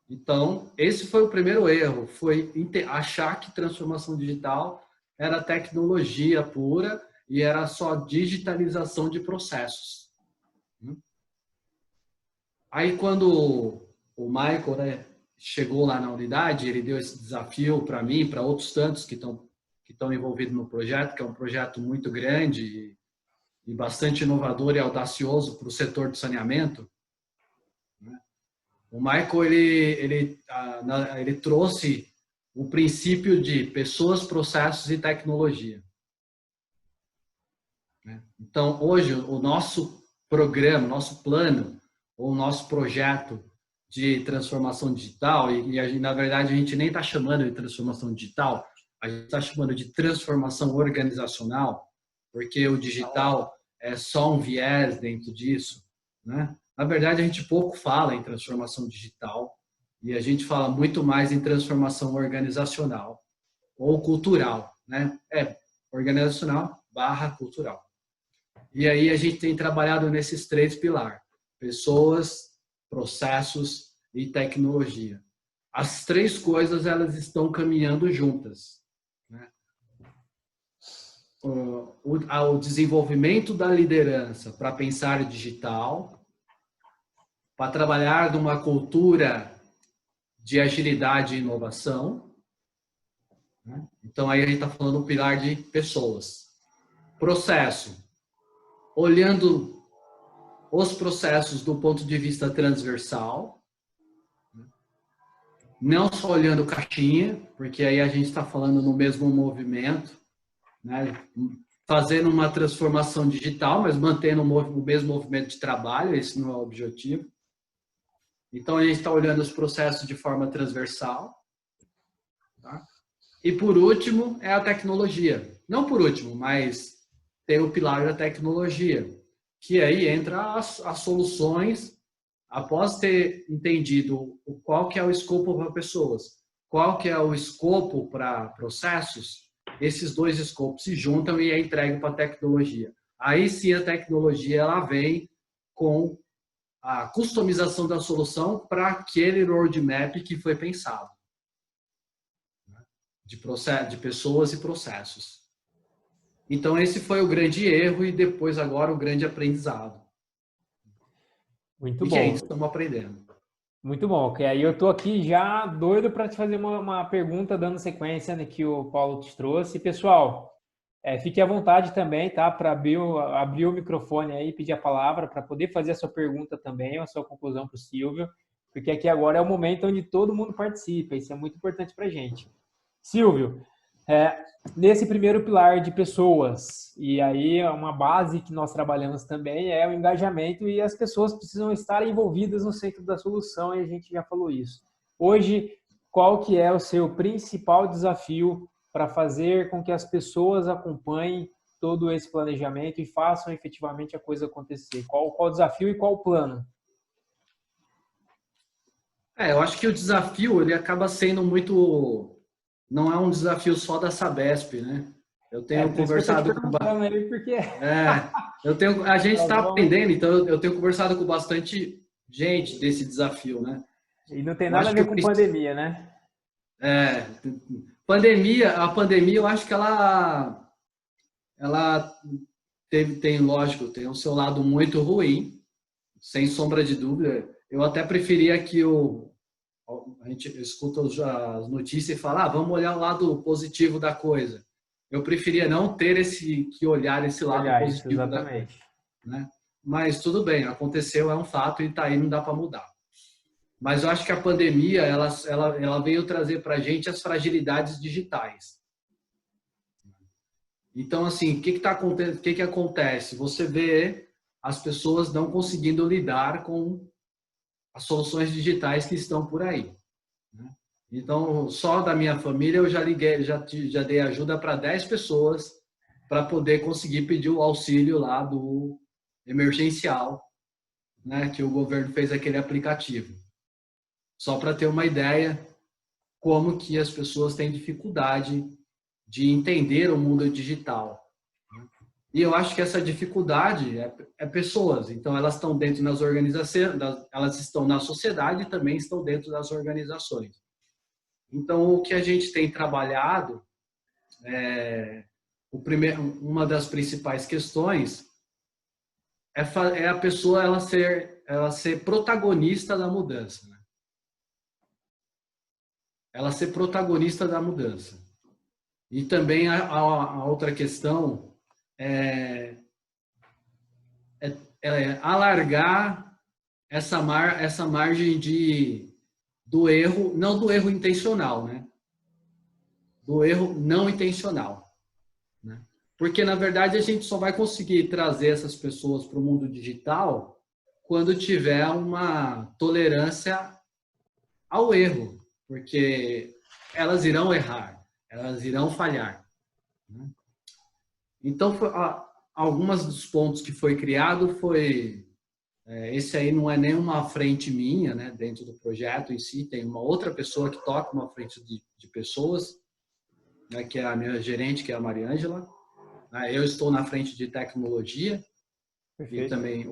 Então, esse foi o primeiro erro, foi achar que transformação digital era tecnologia pura e era só digitalização de processos. Aí, quando o Michael, né, chegou lá na unidade, ele deu esse desafio para mim, para outros tantos que estão envolvidos no projeto, que é um projeto muito grande e bastante inovador e audacioso para o setor do saneamento. O Michael ele trouxe o princípio de pessoas, processos e tecnologia. Então, hoje, o nosso programa, nosso plano, ou o nosso projeto de transformação digital, e na verdade a gente nem está chamando de transformação digital, a gente está chamando de transformação organizacional, porque o digital é só um viés dentro disso, né? Na verdade, a gente pouco fala em transformação digital e a gente fala muito mais em transformação organizacional ou cultural, né? Organizacional / cultural. E aí a gente tem trabalhado nesses 3 pilares: pessoas, processos e tecnologia. As 3 coisas, elas estão caminhando juntas, né? O desenvolvimento da liderança para pensar digital, para trabalhar numa cultura de agilidade e inovação, né? Então, aí a gente está falando do pilar de pessoas. Processo, olhando os processos do ponto de vista transversal, não só olhando caixinha, porque aí a gente está falando no mesmo movimento, né? Fazendo uma transformação digital, mas mantendo o mesmo movimento de trabalho, esse não é o objetivo. Então, a gente está olhando os processos de forma transversal. Tá? E, por último, é a tecnologia. Não por último, mas tem o pilar da tecnologia, que aí entra as soluções, após ter entendido qual que é o escopo para pessoas, qual que é o escopo para processos, esses 2 escopos se juntam e é entregue para a tecnologia. Aí sim a tecnologia ela vem com a customização da solução para aquele roadmap que foi pensado, de pessoas e processos. Então, esse foi o grande erro e depois, agora, o grande aprendizado. Muito bom. Gente, estamos aprendendo. Muito bom, ok. Aí eu tô aqui já doido para te fazer uma pergunta, dando sequência no que o Paulo te trouxe. Pessoal, fique à vontade também, tá? Para abrir o microfone aí, pedir a palavra, para poder fazer a sua pergunta também, a sua conclusão para o Silvio, porque aqui agora é o momento onde todo mundo participa, isso é muito importante para a gente. Silvio, nesse primeiro pilar de pessoas, e aí uma base que nós trabalhamos também é o engajamento, e as pessoas precisam estar envolvidas no centro da solução, e a gente já falou isso. Hoje, qual que é o seu principal desafio para fazer com que as pessoas acompanhem todo esse planejamento e façam efetivamente a coisa acontecer? Qual o desafio e qual o plano? Eu acho que o desafio ele acaba sendo muito... Não é um desafio só da Sabesp, né? Eu tenho conversado com... Porque... a gente está aprendendo, então eu tenho conversado com bastante gente desse desafio, né? E não tem nada a ver com pandemia, né? A pandemia, eu acho que ela lógico, tem o seu lado muito ruim, sem sombra de dúvida. Eu até preferia que a gente escuta as notícias e fala, vamos olhar o lado positivo da coisa. Eu preferia não ter que olhar esse lado positivo da coisa, né? Mas tudo bem, aconteceu, é um fato e está aí, não dá para mudar. Mas eu acho que a pandemia ela veio trazer para a gente as fragilidades digitais. Então, assim, o que acontece? Você vê as pessoas não conseguindo lidar com as soluções digitais que estão por aí, né? Então, só da minha família eu já liguei, já dei ajuda para 10 pessoas para poder conseguir pedir o auxílio lá do emergencial, né, que o governo fez aquele aplicativo. Só para ter uma ideia como que as pessoas têm dificuldade de entender o mundo digital. E eu acho que essa dificuldade é pessoas. Então, elas estão dentro das organizações, elas estão na sociedade e também estão dentro das organizações. Então, o que a gente tem trabalhado, uma das principais questões é a pessoa ela ser protagonista da mudança, né? Ela ser protagonista da mudança. E também a outra questão é alargar essa margem do erro, não do erro intencional, né? Do erro não intencional, né? Porque, na verdade, a gente só vai conseguir trazer essas pessoas para o mundo digital quando tiver uma tolerância ao erro, porque elas irão errar, elas irão falhar, né? Então, algumas dos pontos que foi criado esse aí não é nenhuma frente minha, né, dentro do projeto em si, tem uma outra pessoa que toca uma frente de pessoas, né, que é a minha gerente, que é a Mariângela. Eu estou na frente de tecnologia. Perfeito. E também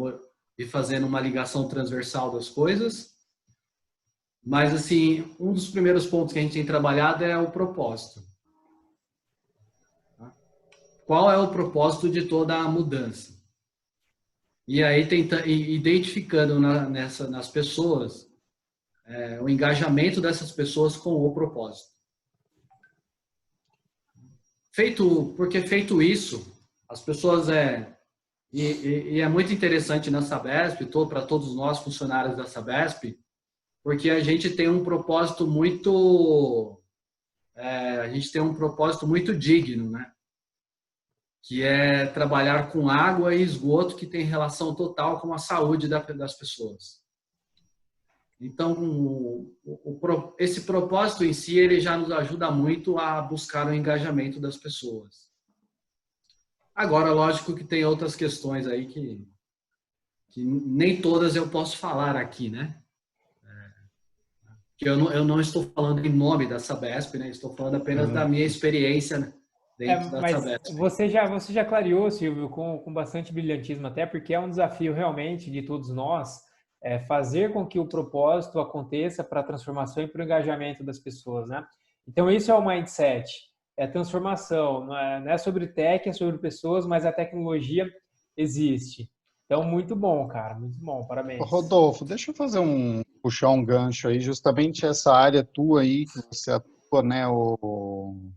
fazendo uma ligação transversal das coisas. Mas, assim, um dos primeiros pontos que a gente tem trabalhado é o propósito. Qual é o propósito de toda a mudança? E aí, identificando nas pessoas o engajamento dessas pessoas com o propósito. Porque feito isso, as pessoas e é muito interessante na Sabesp, para todos nós funcionários da Sabesp, porque a gente tem um propósito muito digno, né? Que é trabalhar com água e esgoto, que tem relação total com a saúde das pessoas. Então, esse propósito em si, ele já nos ajuda muito a buscar o engajamento das pessoas. Agora, lógico que tem outras questões aí que nem todas eu posso falar aqui, né? Que eu não estou falando em nome da Sabesp, né? Estou falando apenas da minha experiência dentro da Sabesp. Você já clareou, Silvio, com bastante brilhantismo até, porque é um desafio realmente de todos nós fazer com que o propósito aconteça para a transformação e para o engajamento das pessoas, né? Então, isso é o mindset, é transformação, não é sobre tech, é sobre pessoas, mas a tecnologia existe. Então, muito bom, cara, muito bom, parabéns. Rodolfo, deixa eu puxar um gancho aí, justamente essa área tua aí, que você atua, né, o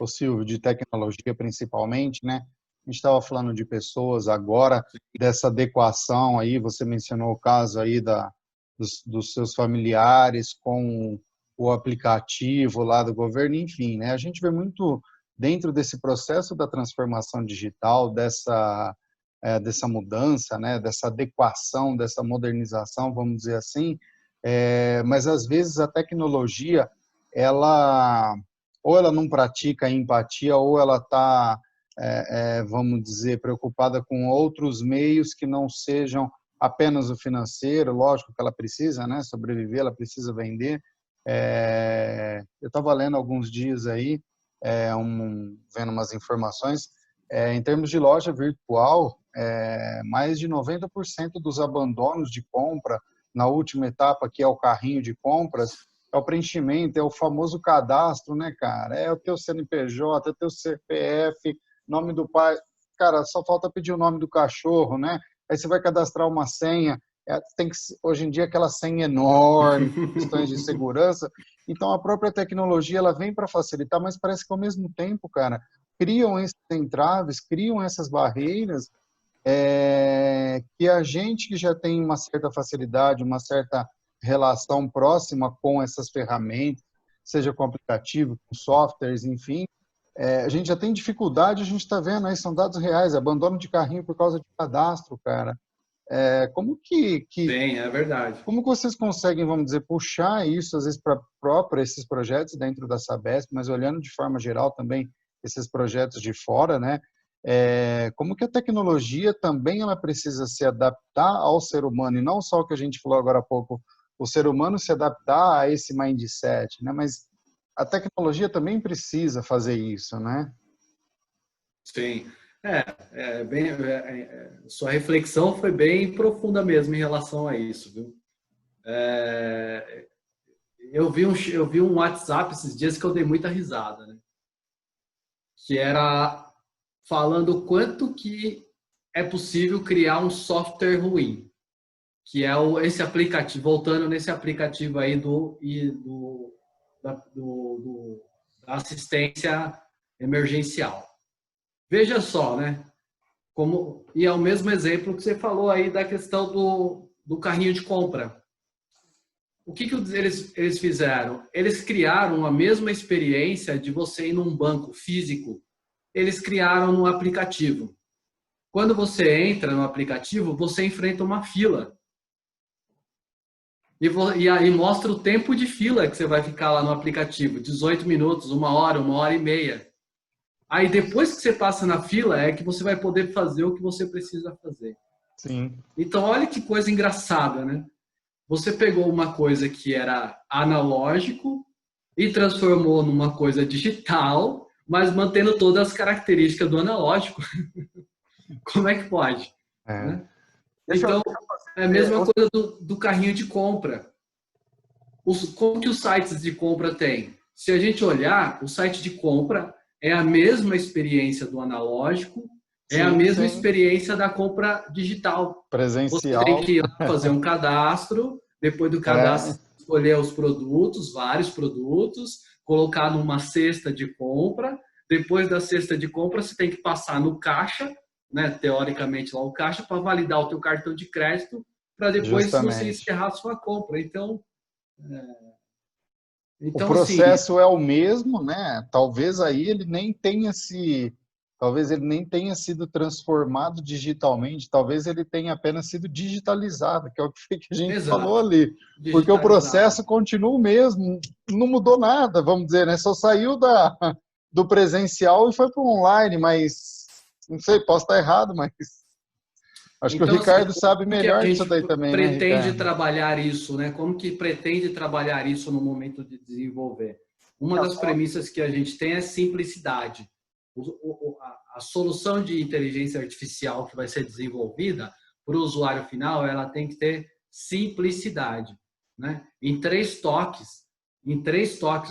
Silvio, de tecnologia principalmente, né? A gente estava falando de pessoas agora, dessa adequação aí, você mencionou o caso aí dos seus familiares com o aplicativo lá do governo, enfim, né? A gente vê muito dentro desse processo da transformação digital, dessa mudança, né? Dessa adequação, dessa modernização, vamos dizer assim, mas às vezes a tecnologia, ou ela não pratica a empatia, ou ela está vamos dizer, preocupada com outros meios que não sejam apenas o financeiro. Lógico que ela precisa, né, sobreviver, ela precisa vender. Eu estava lendo alguns dias aí, vendo umas informações, em termos de loja virtual, mais de 90% dos abandonos de compra na última etapa, que é o carrinho de compras, é o preenchimento, é o famoso cadastro, né, cara? É o teu CNPJ, é o teu CPF, nome do pai. Cara, só falta pedir o nome do cachorro, né? Aí você vai cadastrar uma senha. Tem que, hoje em dia, aquela senha enorme, questões de segurança. Então, a própria tecnologia, ela vem para facilitar, mas parece que, ao mesmo tempo, cara, criam esses entraves, criam essas barreiras que a gente que já tem uma certa facilidade, uma certa relação próxima com essas ferramentas, seja com aplicativo, com softwares, enfim, a gente já tem dificuldade, a gente está vendo aí, são dados reais, abandono de carrinho por causa de cadastro, cara. Como que Sim, é verdade. Como que vocês conseguem, vamos dizer, puxar isso, às vezes, para esses projetos dentro da Sabesp, mas olhando de forma geral também esses projetos de fora, né? Como que a tecnologia também ela precisa se adaptar ao ser humano, e não só o que a gente falou agora há pouco, o ser humano se adaptar a esse mindset, né? Mas a tecnologia também precisa fazer isso, né? Sim. Sua reflexão foi bem profunda mesmo em relação a isso, viu? Eu vi um WhatsApp esses dias que eu dei muita risada, né? Que era falando o quanto que é possível criar um software ruim, que é esse aplicativo, voltando nesse aplicativo aí da assistência emergencial. Veja só, né? E é o mesmo exemplo que você falou aí da questão do carrinho de compra. O que eles fizeram? Eles criaram a mesma experiência de você ir num banco físico. Eles criaram no aplicativo. Quando você entra no aplicativo, você enfrenta uma fila. E aí mostra o tempo de fila que você vai ficar lá no aplicativo. 18 minutos, 1 hora e meia. Aí depois que você passa na fila, é que você vai poder fazer o que você precisa fazer. Sim. Então, olha que coisa engraçada, né? Você pegou uma coisa que era analógico e transformou numa coisa digital, mas mantendo todas as características do analógico. Como é que pode? Né? Então, é a mesma coisa do carrinho de compra. Como que os sites de compra têm? Se a gente olhar, o site de compra é a mesma experiência do analógico, é a mesma experiência da compra digital. Presencial. Você tem que ir lá fazer um cadastro, depois do cadastro escolher os produtos, vários produtos, colocar numa cesta de compra, depois da cesta de compra você tem que passar no caixa, né, teoricamente lá o caixa, para validar o teu cartão de crédito, para depois você encerrar a sua compra. Então, o processo assim, é o mesmo, né? Talvez ele nem tenha sido transformado digitalmente, talvez ele tenha apenas sido digitalizado, que é o que a gente falou ali. Porque o processo continua o mesmo, não mudou nada, vamos dizer, né? Só saiu do presencial e foi para o online, mas não sei, posso estar errado, mas acho que o Ricardo sabe melhor disso daí também, né, Ricardo? Pretende trabalhar isso, né? Como que pretende trabalhar isso no momento de desenvolver? Uma das premissas que a gente tem é simplicidade. A solução de inteligência artificial que vai ser desenvolvida para o usuário final, ela tem que ter simplicidade, né? Em 3 toques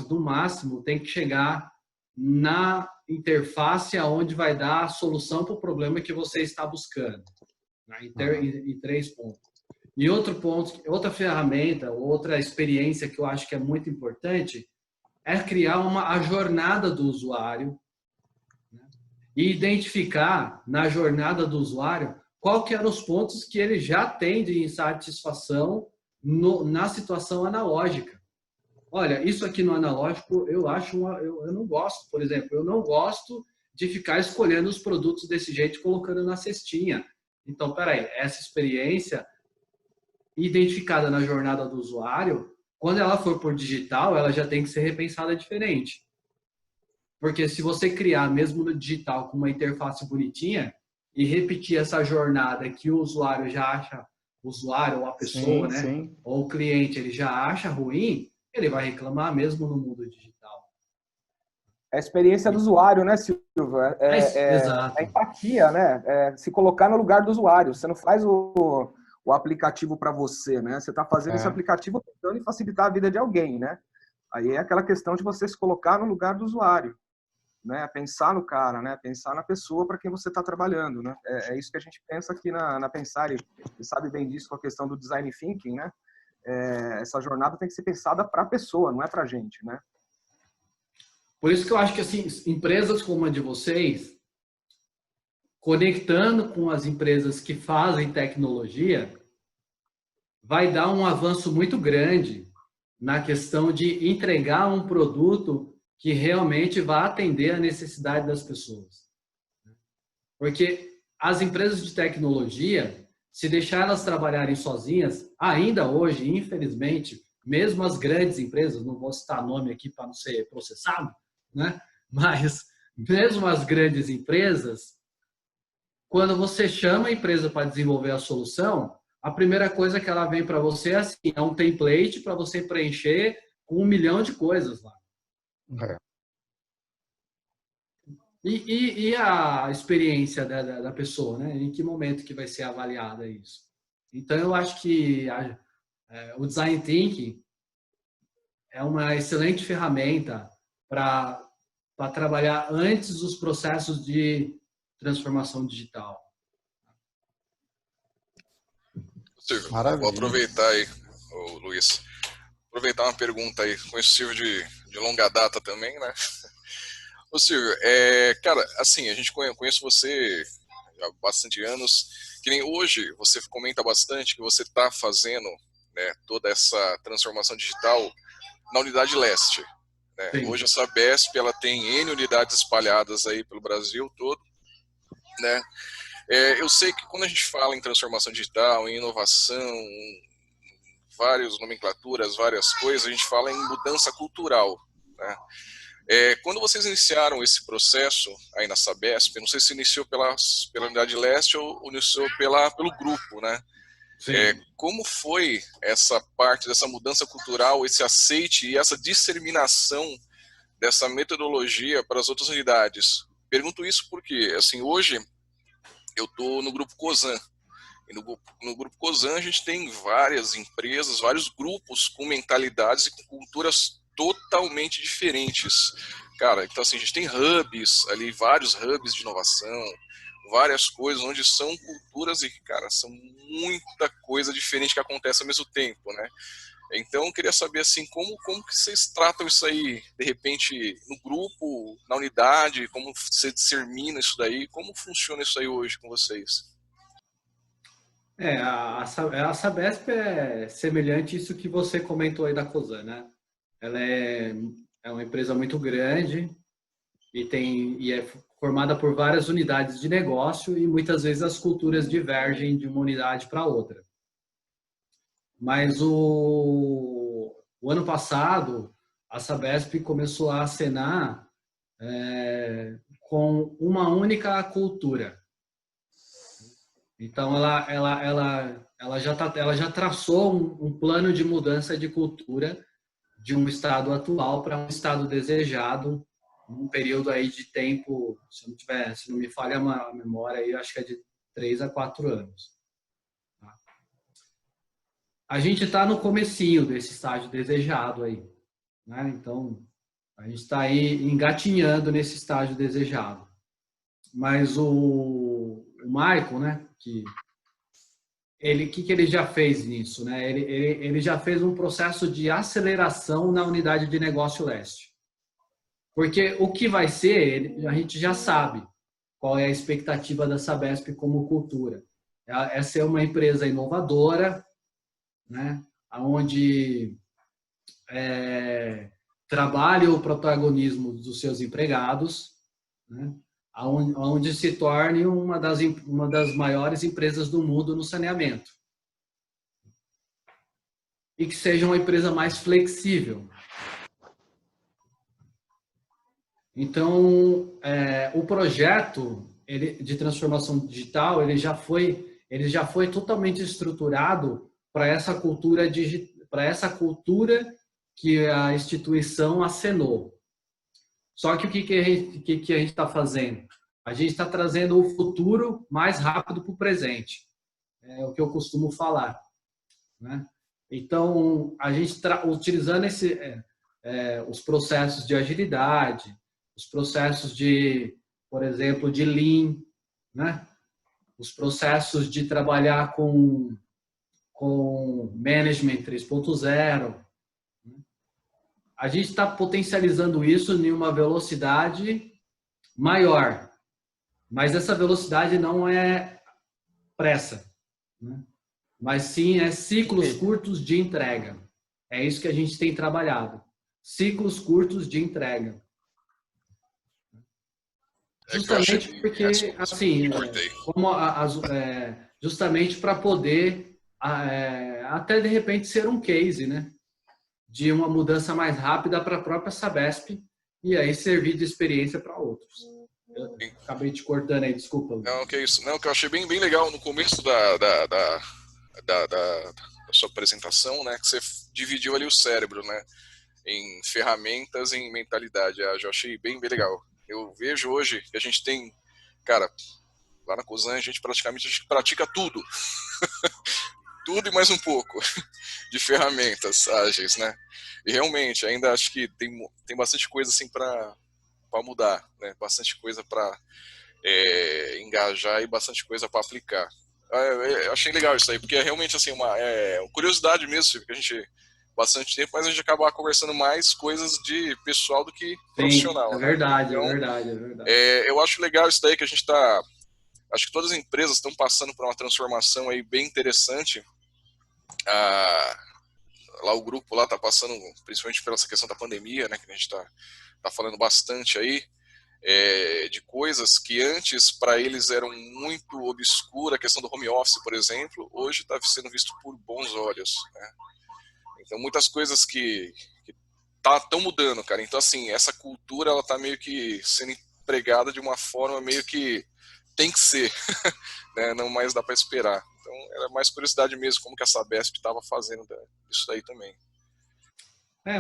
no máximo, tem que chegar na interface aonde vai dar a solução para o problema que você está buscando. Em 3 pontos. E outro ponto, outra ferramenta, outra experiência que eu acho que é muito importante é criar a jornada do usuário, né? E identificar na jornada do usuário qual que eram os pontos que ele já tem de insatisfação na situação analógica. Olha, isso aqui no analógico eu não gosto, por exemplo, eu não gosto de ficar escolhendo os produtos desse jeito e colocando na cestinha. Então, peraí, essa experiência identificada na jornada do usuário, quando ela for por digital, ela já tem que ser repensada diferente. Porque se você criar, mesmo no digital, com uma interface bonitinha, e repetir essa jornada que o usuário já acha, o usuário ou a pessoa, né? Ou o cliente, ele já acha ruim, ele vai reclamar mesmo no mundo digital. É a experiência do usuário, né, Silvio? Exato. É empatia, né? É se colocar no lugar do usuário. Você não faz o aplicativo para você, né? Você está fazendo esse aplicativo tentando facilitar a vida de alguém, né? Aí é aquela questão de você se colocar no lugar do usuário, né? Pensar no cara, né? Pensar na pessoa para quem você está trabalhando, né? É isso que a gente pensa aqui na Pensare. Você sabe bem disso com a questão do design thinking, né? Essa jornada tem que ser pensada para a pessoa, não é para a gente, né? Por isso que eu acho que assim, empresas como a de vocês, conectando com as empresas que fazem tecnologia, vai dar um avanço muito grande na questão de entregar um produto que realmente vá atender a necessidade das pessoas. Porque as empresas de tecnologia, se deixar elas trabalharem sozinhas, ainda hoje, infelizmente, mesmo as grandes empresas, não vou citar nome aqui para não ser processado, né? Mas mesmo as grandes empresas, quando você chama a empresa para desenvolver a solução, a primeira coisa que ela vem para você é um template para você preencher com 1 milhão de coisas lá. E a experiência da pessoa, né? Em que momento que vai ser avaliada isso? Então, eu acho que o Design Thinking é uma excelente ferramenta para trabalhar antes dos processos de transformação digital. Silvio, Maravilha. vou aproveitar aí, Luiz, aproveitar uma pergunta aí, conheço o Silvio de longa data também, né? Ô Silvio, cara, assim, a gente conhece você há bastante anos, que nem hoje você comenta bastante que você está fazendo, né, toda essa transformação digital na Unidade Leste. Né? Hoje a Sabesp ela tem N unidades espalhadas aí pelo Brasil todo, né? Eu sei que quando a gente fala em transformação digital, em inovação, várias nomenclaturas, várias coisas, a gente fala em mudança cultural, né? Quando vocês iniciaram esse processo aí na Sabesp, não sei se iniciou pela Unidade Leste ou iniciou pelo grupo, né? Como foi essa parte dessa mudança cultural, esse aceite e essa disseminação dessa metodologia para as outras unidades? Pergunto isso porque, assim, hoje eu estou no Grupo Cosan. E no Grupo Cosan a gente tem várias empresas, vários grupos com mentalidades e com culturas totalmente diferentes. Cara, então assim, a gente tem hubs ali, vários hubs de inovação, várias coisas onde são culturas e, cara, são muita coisa diferente que acontece ao mesmo tempo, né? Então, eu queria saber, assim, como que vocês tratam isso aí, de repente, no grupo, na unidade, como você dissemina isso daí, como funciona isso aí hoje com vocês? A Sabesp é semelhante a isso que você comentou aí da Cosan, né? Ela é uma empresa muito grande e é formada por várias unidades de negócio e muitas vezes as culturas divergem de uma unidade para outra. Mas o ano passado, a Sabesp começou a acenar com uma única cultura. Então, ela já traçou um plano de mudança de cultura de um estado atual para um estado desejado, num período aí de tempo, se não me falha a memória, aí, acho que é de 3 a 4 anos. A gente está no comecinho desse estágio desejado aí, né? Então, a gente está aí engatinhando nesse estágio desejado. Mas o Michael, né, que ele já fez nisso, né? Ele já fez um processo de aceleração na unidade de negócio leste. Porque o que vai ser, a gente já sabe qual é a expectativa da Sabesp como cultura. É ser uma empresa inovadora, né? Onde trabalha o protagonismo dos seus empregados, né? Onde se torne uma das maiores empresas do mundo no saneamento. E que seja uma empresa mais flexível. Então, o projeto de transformação digital ele já foi totalmente estruturado para essa cultura que a instituição acenou. Só que o que a gente está fazendo? A gente está trazendo o futuro mais rápido para o presente. É o que eu costumo falar, né? Então, a gente está utilizando os processos de agilidade, os processos por exemplo, de Lean, né? Os processos de trabalhar com Management 3.0. A gente está potencializando isso em uma velocidade maior, mas essa velocidade não é pressa, né? Mas sim ciclos curtos de entrega. É isso que a gente tem trabalhado. Ciclos curtos de entrega. Justamente porque, assim, como justamente para poder até de repente ser um case, né? De uma mudança mais rápida para a própria Sabesp e aí servir de experiência para outros. Eu acabei te cortando aí, desculpa. Não, que é isso. Não, que eu achei bem legal no começo da sua apresentação, né? Que você dividiu ali o cérebro, né? Em ferramentas e em mentalidade. Eu já achei bem legal. Eu vejo hoje que a gente tem, cara, lá na Cosan a gente praticamente pratica tudo. Tudo e mais um pouco de ferramentas ágeis, né? E realmente, ainda acho que tem bastante coisa assim para mudar, né? Bastante coisa para engajar e bastante coisa para aplicar. Eu achei legal isso aí, porque é realmente assim uma curiosidade mesmo, que a gente bastante tempo, mas a gente acaba conversando mais coisas de pessoal do que profissional. Sim, é verdade, né? Então, é verdade. Eu acho legal isso daí que a gente está. Acho que todas as empresas estão passando por uma transformação aí bem interessante. Lá o grupo lá está passando, principalmente pela essa questão da pandemia, né, que a gente tá falando bastante aí, de coisas que antes para eles eram muito obscuras, a questão do home office, por exemplo, hoje está sendo visto por bons olhos, né? Então muitas coisas que estão mudando, cara. Então assim, essa cultura ela tá meio que sendo empregada de uma forma meio que tem que ser, né? Não mais dá para esperar. Então era mais curiosidade mesmo, como que a Sabesp estava fazendo isso daí também.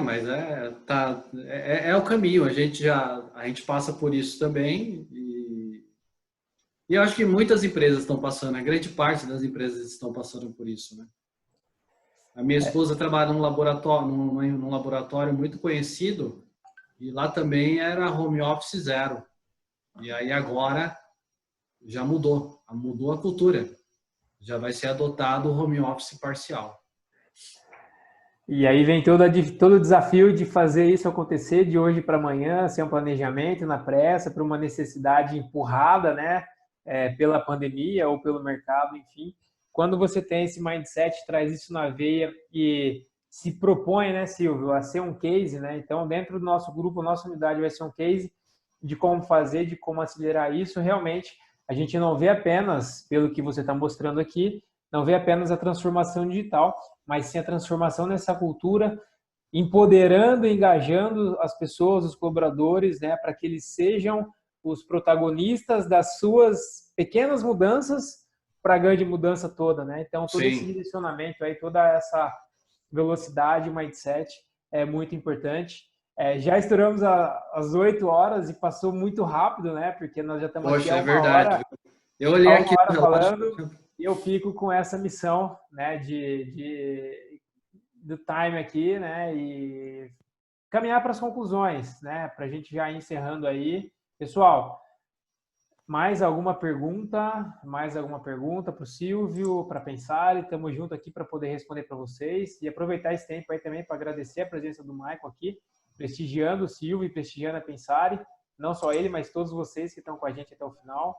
Mas é o caminho. A gente passa por isso também e eu acho que muitas empresas estão passando. A grande parte das empresas estão passando por isso, né? A minha esposa trabalha num laboratório muito conhecido e lá também era home office zero. E aí agora já mudou a cultura. Já vai ser adotado o home office parcial. E aí vem todo o desafio de fazer isso acontecer de hoje para amanhã, sem um planejamento, na pressa, por uma necessidade empurrada, né, pela pandemia ou pelo mercado, enfim. Quando você tem esse mindset, traz isso na veia e se propõe, né, Silvio, a ser um case, né? Então, dentro do nosso grupo, nossa unidade vai ser um case de como fazer, de como acelerar isso. Realmente, a gente não vê apenas, pelo que você está mostrando aqui, não vê apenas a transformação digital, mas sim a transformação nessa cultura, empoderando e engajando as pessoas, os colaboradores, né, para que eles sejam os protagonistas das suas pequenas mudanças para a grande mudança toda, né? Então, todo esse direcionamento aí, toda essa velocidade, mindset é muito importante. Já estouramos às 8 horas e passou muito rápido, né? Porque nós já estamos aqui há uma hora. Eu olhei aqui falando e eu fico com essa missão, né? Do time aqui, né? E caminhar para as conclusões, né? Para a gente já ir encerrando aí. Pessoal, mais alguma pergunta para o Silvio, para pensar? Estamos juntos aqui para poder responder para vocês e aproveitar esse tempo aí também para agradecer a presença do Michael aqui, prestigiando o Silvio e prestigiando a Pensare, não só ele, mas todos vocês que estão com a gente até o final.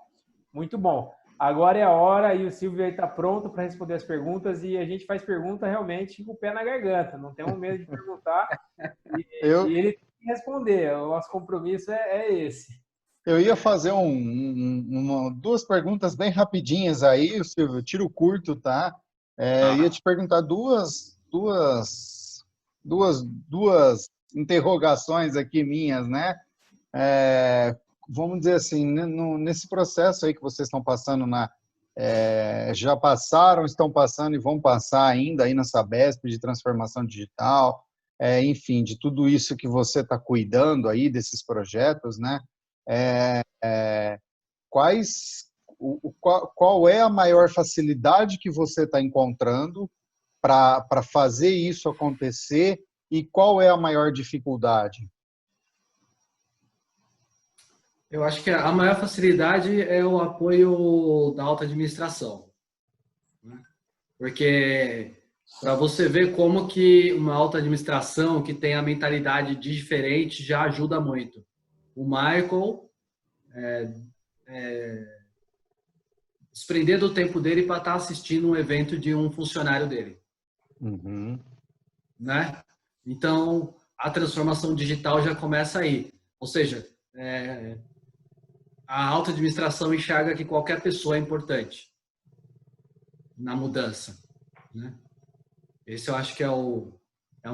Muito bom. Agora é a hora e o Silvio aí está pronto para responder as perguntas e a gente faz pergunta realmente com o pé na garganta, não temos medo de perguntar e ele tem que responder, o nosso compromisso é esse. Eu ia fazer duas perguntas bem rapidinhas aí, Silvio, tiro curto, tá? Ia te perguntar duas interrogações aqui minhas, né? Vamos dizer assim, nesse processo aí que vocês estão passando já passaram, estão passando e vão passar ainda aí na Sabesp de transformação digital, enfim, de tudo isso que você está cuidando aí desses projetos, né? Qual é a maior facilidade que você está encontrando para fazer isso acontecer e qual é a maior dificuldade? Eu acho que a maior facilidade é o apoio da alta administração, né? Porque para você ver como que uma alta administração que tem a mentalidade diferente já ajuda muito. O Michael desprender do tempo dele para estar assistindo um evento de um funcionário dele. Uhum. Né? Então, a transformação digital já começa aí. Ou seja, a alta administração enxerga que qualquer pessoa é importante na mudança, né? Esse eu acho que é um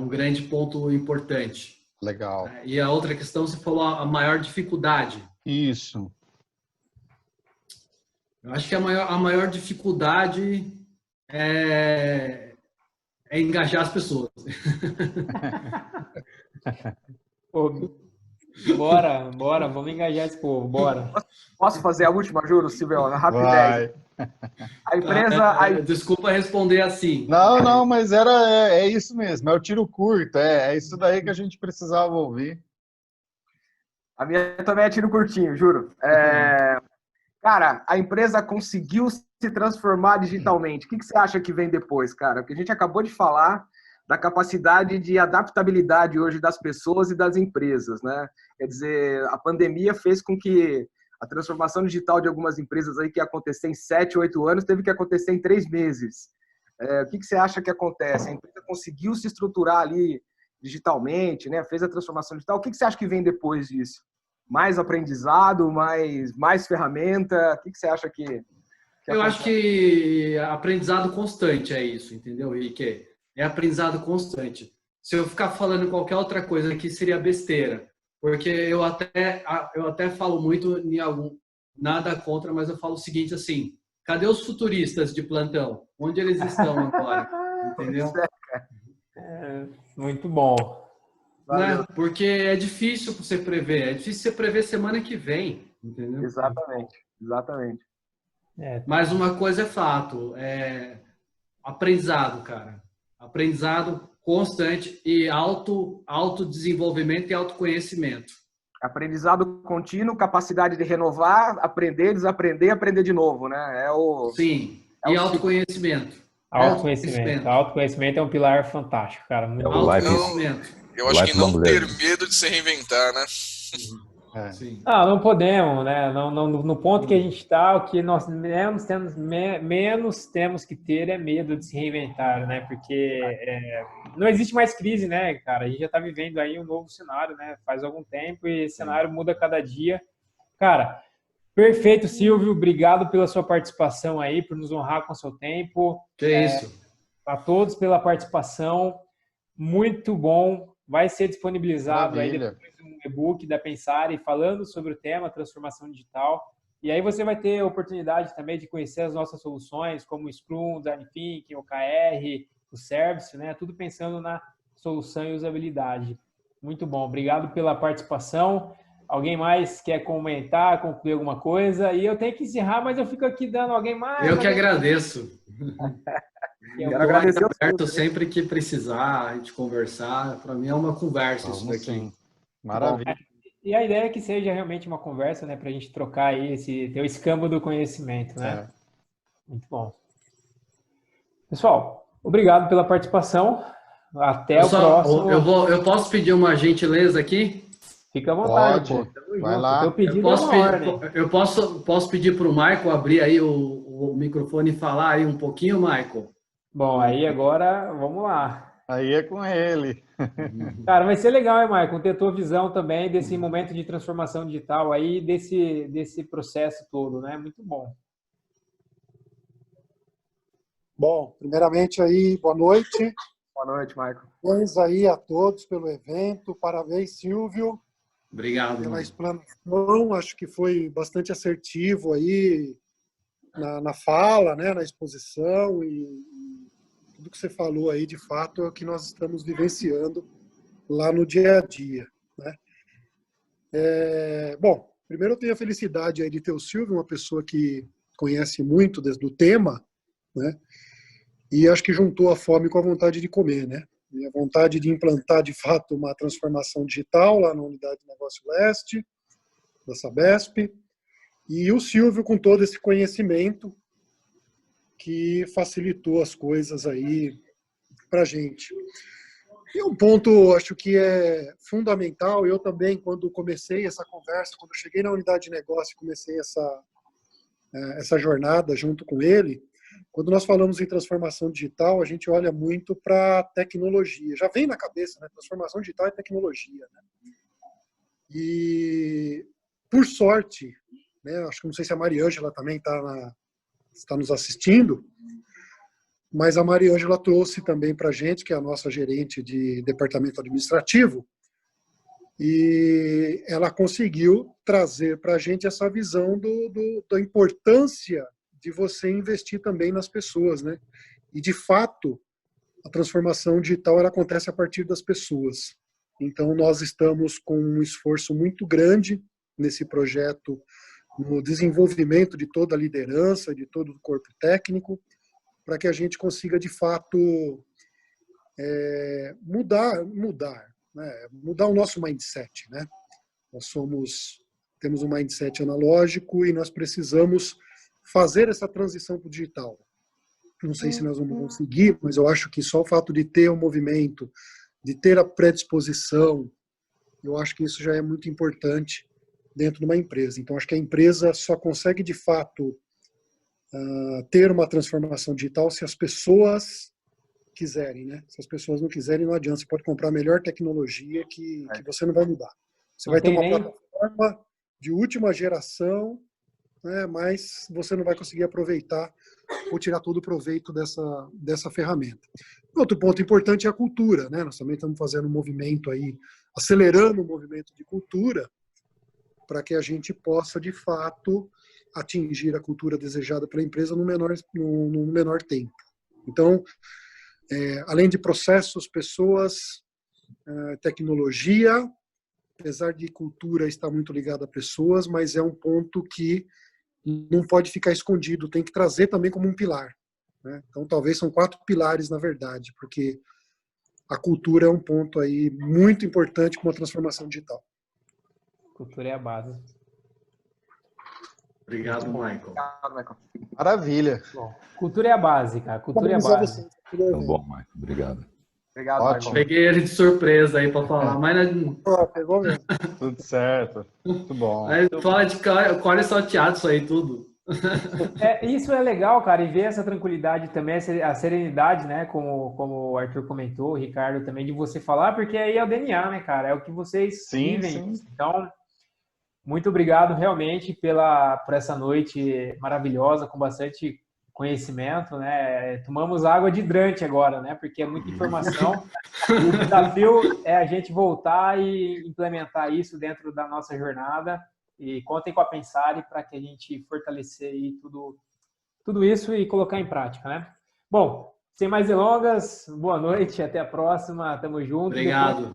grande ponto importante. Legal. E a outra questão, você falou a maior dificuldade. Isso. Eu acho que a maior dificuldade é engajar as pessoas. Pô, bora, vamos engajar esse povo, bora. Posso fazer a última, juro, Silvio? Rapidez. Vai. A empresa... Desculpa responder assim. Não, mas é isso mesmo, é o tiro curto, é isso daí que a gente precisava ouvir. A minha também é tiro curtinho, juro. Cara, a empresa conseguiu se transformar digitalmente. O que você acha que vem depois, cara? Porque a gente acabou de falar da capacidade de adaptabilidade hoje das pessoas e das empresas, né? Quer dizer, a pandemia fez com que a transformação digital de algumas empresas aí que ia acontecer em 7, 8 anos teve que acontecer em 3 meses. O que você acha que acontece? A empresa conseguiu se estruturar ali digitalmente, né? Fez a transformação digital. O que você acha que vem depois disso? Mais aprendizado, mais ferramenta? O que você acha que eu acho que aprendizado constante é isso, entendeu, Henrique? É aprendizado constante. Se eu ficar falando qualquer outra coisa aqui, seria besteira. Porque eu até falo muito em nada contra, mas eu falo o seguinte assim, cadê os futuristas de plantão? Onde eles estão agora? Entendeu? Muito bom. Né? Porque é difícil você prever. É difícil você prever semana que vem. Entendeu? Exatamente. Mas uma coisa é fato. Aprendizado, cara. Aprendizado constante e autodesenvolvimento e autoconhecimento. Aprendizado contínuo, capacidade de renovar, aprender, desaprender e aprender de novo, né? Sim, e autoconhecimento. Autoconhecimento é um pilar fantástico, cara. Muito autoconhecimento. Eu acho que não ter medo de se reinventar, né? Sim. Não podemos, né? No ponto que a gente está, o que nós menos temos que ter é medo de se reinventar, né? Porque não existe mais crise, né, cara? A gente já está vivendo aí um novo cenário, né? Faz algum tempo e esse cenário muda cada dia. Cara, perfeito, Silvio. Obrigado pela sua participação aí, por nos honrar com o seu tempo. Que isso. A todos pela participação. Muito bom. Vai ser disponibilizado aí depois um e-book da Pensare falando sobre o tema transformação digital. E aí você vai ter a oportunidade também de conhecer as nossas soluções, como o Scrum, Design Thinking, OKR, o Service, né? Tudo pensando na solução e usabilidade. Muito bom. Obrigado pela participação. Alguém mais quer comentar, concluir alguma coisa? E eu tenho que encerrar, mas eu fico aqui dando alguém mais. Eu que agradeço. Quero agradecer aberto sempre que precisar, a gente conversar. Para mim é uma conversa isso daqui. Sim. Maravilha. E a ideia é que seja realmente uma conversa, né, para a gente trocar aí ter o escambo do conhecimento, né? Muito bom. Pessoal, obrigado pela participação. Até o próximo. Eu posso pedir uma gentileza aqui? Fica à vontade. Pode. Vai lá. Eu posso pedir para o Michael abrir aí o microfone e falar aí um pouquinho, Michael? Bom, aí agora vamos lá. Aí é com ele. Cara, vai ser legal, hein, Michael, ter a tua visão também desse momento de transformação digital aí, desse processo todo, né? Muito bom. Bom, primeiramente aí, boa noite. Boa noite, Michael. Parabéns aí a todos pelo evento. Parabéns, Silvio. Obrigado. Pela explanação. Acho que foi bastante assertivo aí na fala, né, na exposição e tudo que você falou aí, de fato, é o que nós estamos vivenciando lá no dia a dia, né? Bom, primeiro eu tenho a felicidade aí de ter o Silvio, uma pessoa que conhece muito do tema, né? E acho que juntou a fome com a vontade de comer, né? E a vontade de implantar, de fato, uma transformação digital lá na Unidade de Negócio Leste, da Sabesp, e o Silvio com todo esse conhecimento que facilitou as coisas aí para a gente. E um ponto, acho que é fundamental, eu também, quando comecei essa conversa, quando eu cheguei na Unidade de Negócio e comecei essa jornada junto com ele, quando nós falamos em transformação digital, a gente olha muito para tecnologia. Já vem na cabeça, né? Transformação digital é tecnologia, né? E, por sorte, né? Acho que não sei se a Mariângela também está nos assistindo, mas a Mariângela trouxe também para a gente, que é a nossa gerente de departamento administrativo, e ela conseguiu trazer para a gente essa visão da importância de você investir também nas pessoas, né? E, de fato, a transformação digital ela acontece a partir das pessoas. Então, nós estamos com um esforço muito grande nesse projeto, no desenvolvimento de toda a liderança, de todo o corpo técnico, para que a gente consiga, de fato, mudar o nosso mindset, né? Nós temos um mindset analógico e nós precisamos fazer essa transição para o digital. Não sei se nós vamos conseguir, mas eu acho que só o fato de ter um movimento, de ter a predisposição, eu acho que isso já é muito importante dentro de uma empresa. Então, acho que a empresa só consegue, de fato, ter uma transformação digital se as pessoas quiserem, né? Se as pessoas não quiserem, não adianta. Você pode comprar a melhor tecnologia que você não vai mudar. Você vai ter uma plataforma de última geração, né? Mas você não vai conseguir aproveitar ou tirar todo o proveito dessa ferramenta. Outro ponto importante é a cultura, né? Nós também estamos fazendo um movimento aí, acelerando o movimento de cultura, para que a gente possa, de fato, atingir a cultura desejada pela empresa no menor tempo. Então, além de processos, pessoas, tecnologia, apesar de cultura estar muito ligada a pessoas, mas é um ponto que não pode ficar escondido, tem que trazer também como um pilar, né? Então, talvez são 4 pilares, na verdade, porque a cultura é um ponto aí muito importante com a transformação digital. Cultura é a base. Obrigado, Michael. Maravilha. Bom, cultura é a base, cara. Cultura é a base. Tá bom, Michael. Obrigado. Obrigado, Ótimo. Michael. Peguei ele de surpresa aí para falar, mas Pegou mesmo. Tudo certo. Muito bom. fala de core salteado isso aí tudo. Isso é legal, cara, e ver essa tranquilidade também, a serenidade, né, como o Arthur comentou, o Ricardo também, de você falar, porque aí é o DNA, né, cara, é o que vocês vivem. Sim. Então, muito obrigado realmente por essa noite maravilhosa, com bastante conhecimento, né, tomamos água de hidrante agora, né, porque é muita informação, e o desafio é a gente voltar e implementar isso dentro da nossa jornada. E contem com a Pensare para que a gente fortalecer aí tudo isso e colocar em prática, né? Bom, sem mais delongas, boa noite, até a próxima, tamo junto. Obrigado.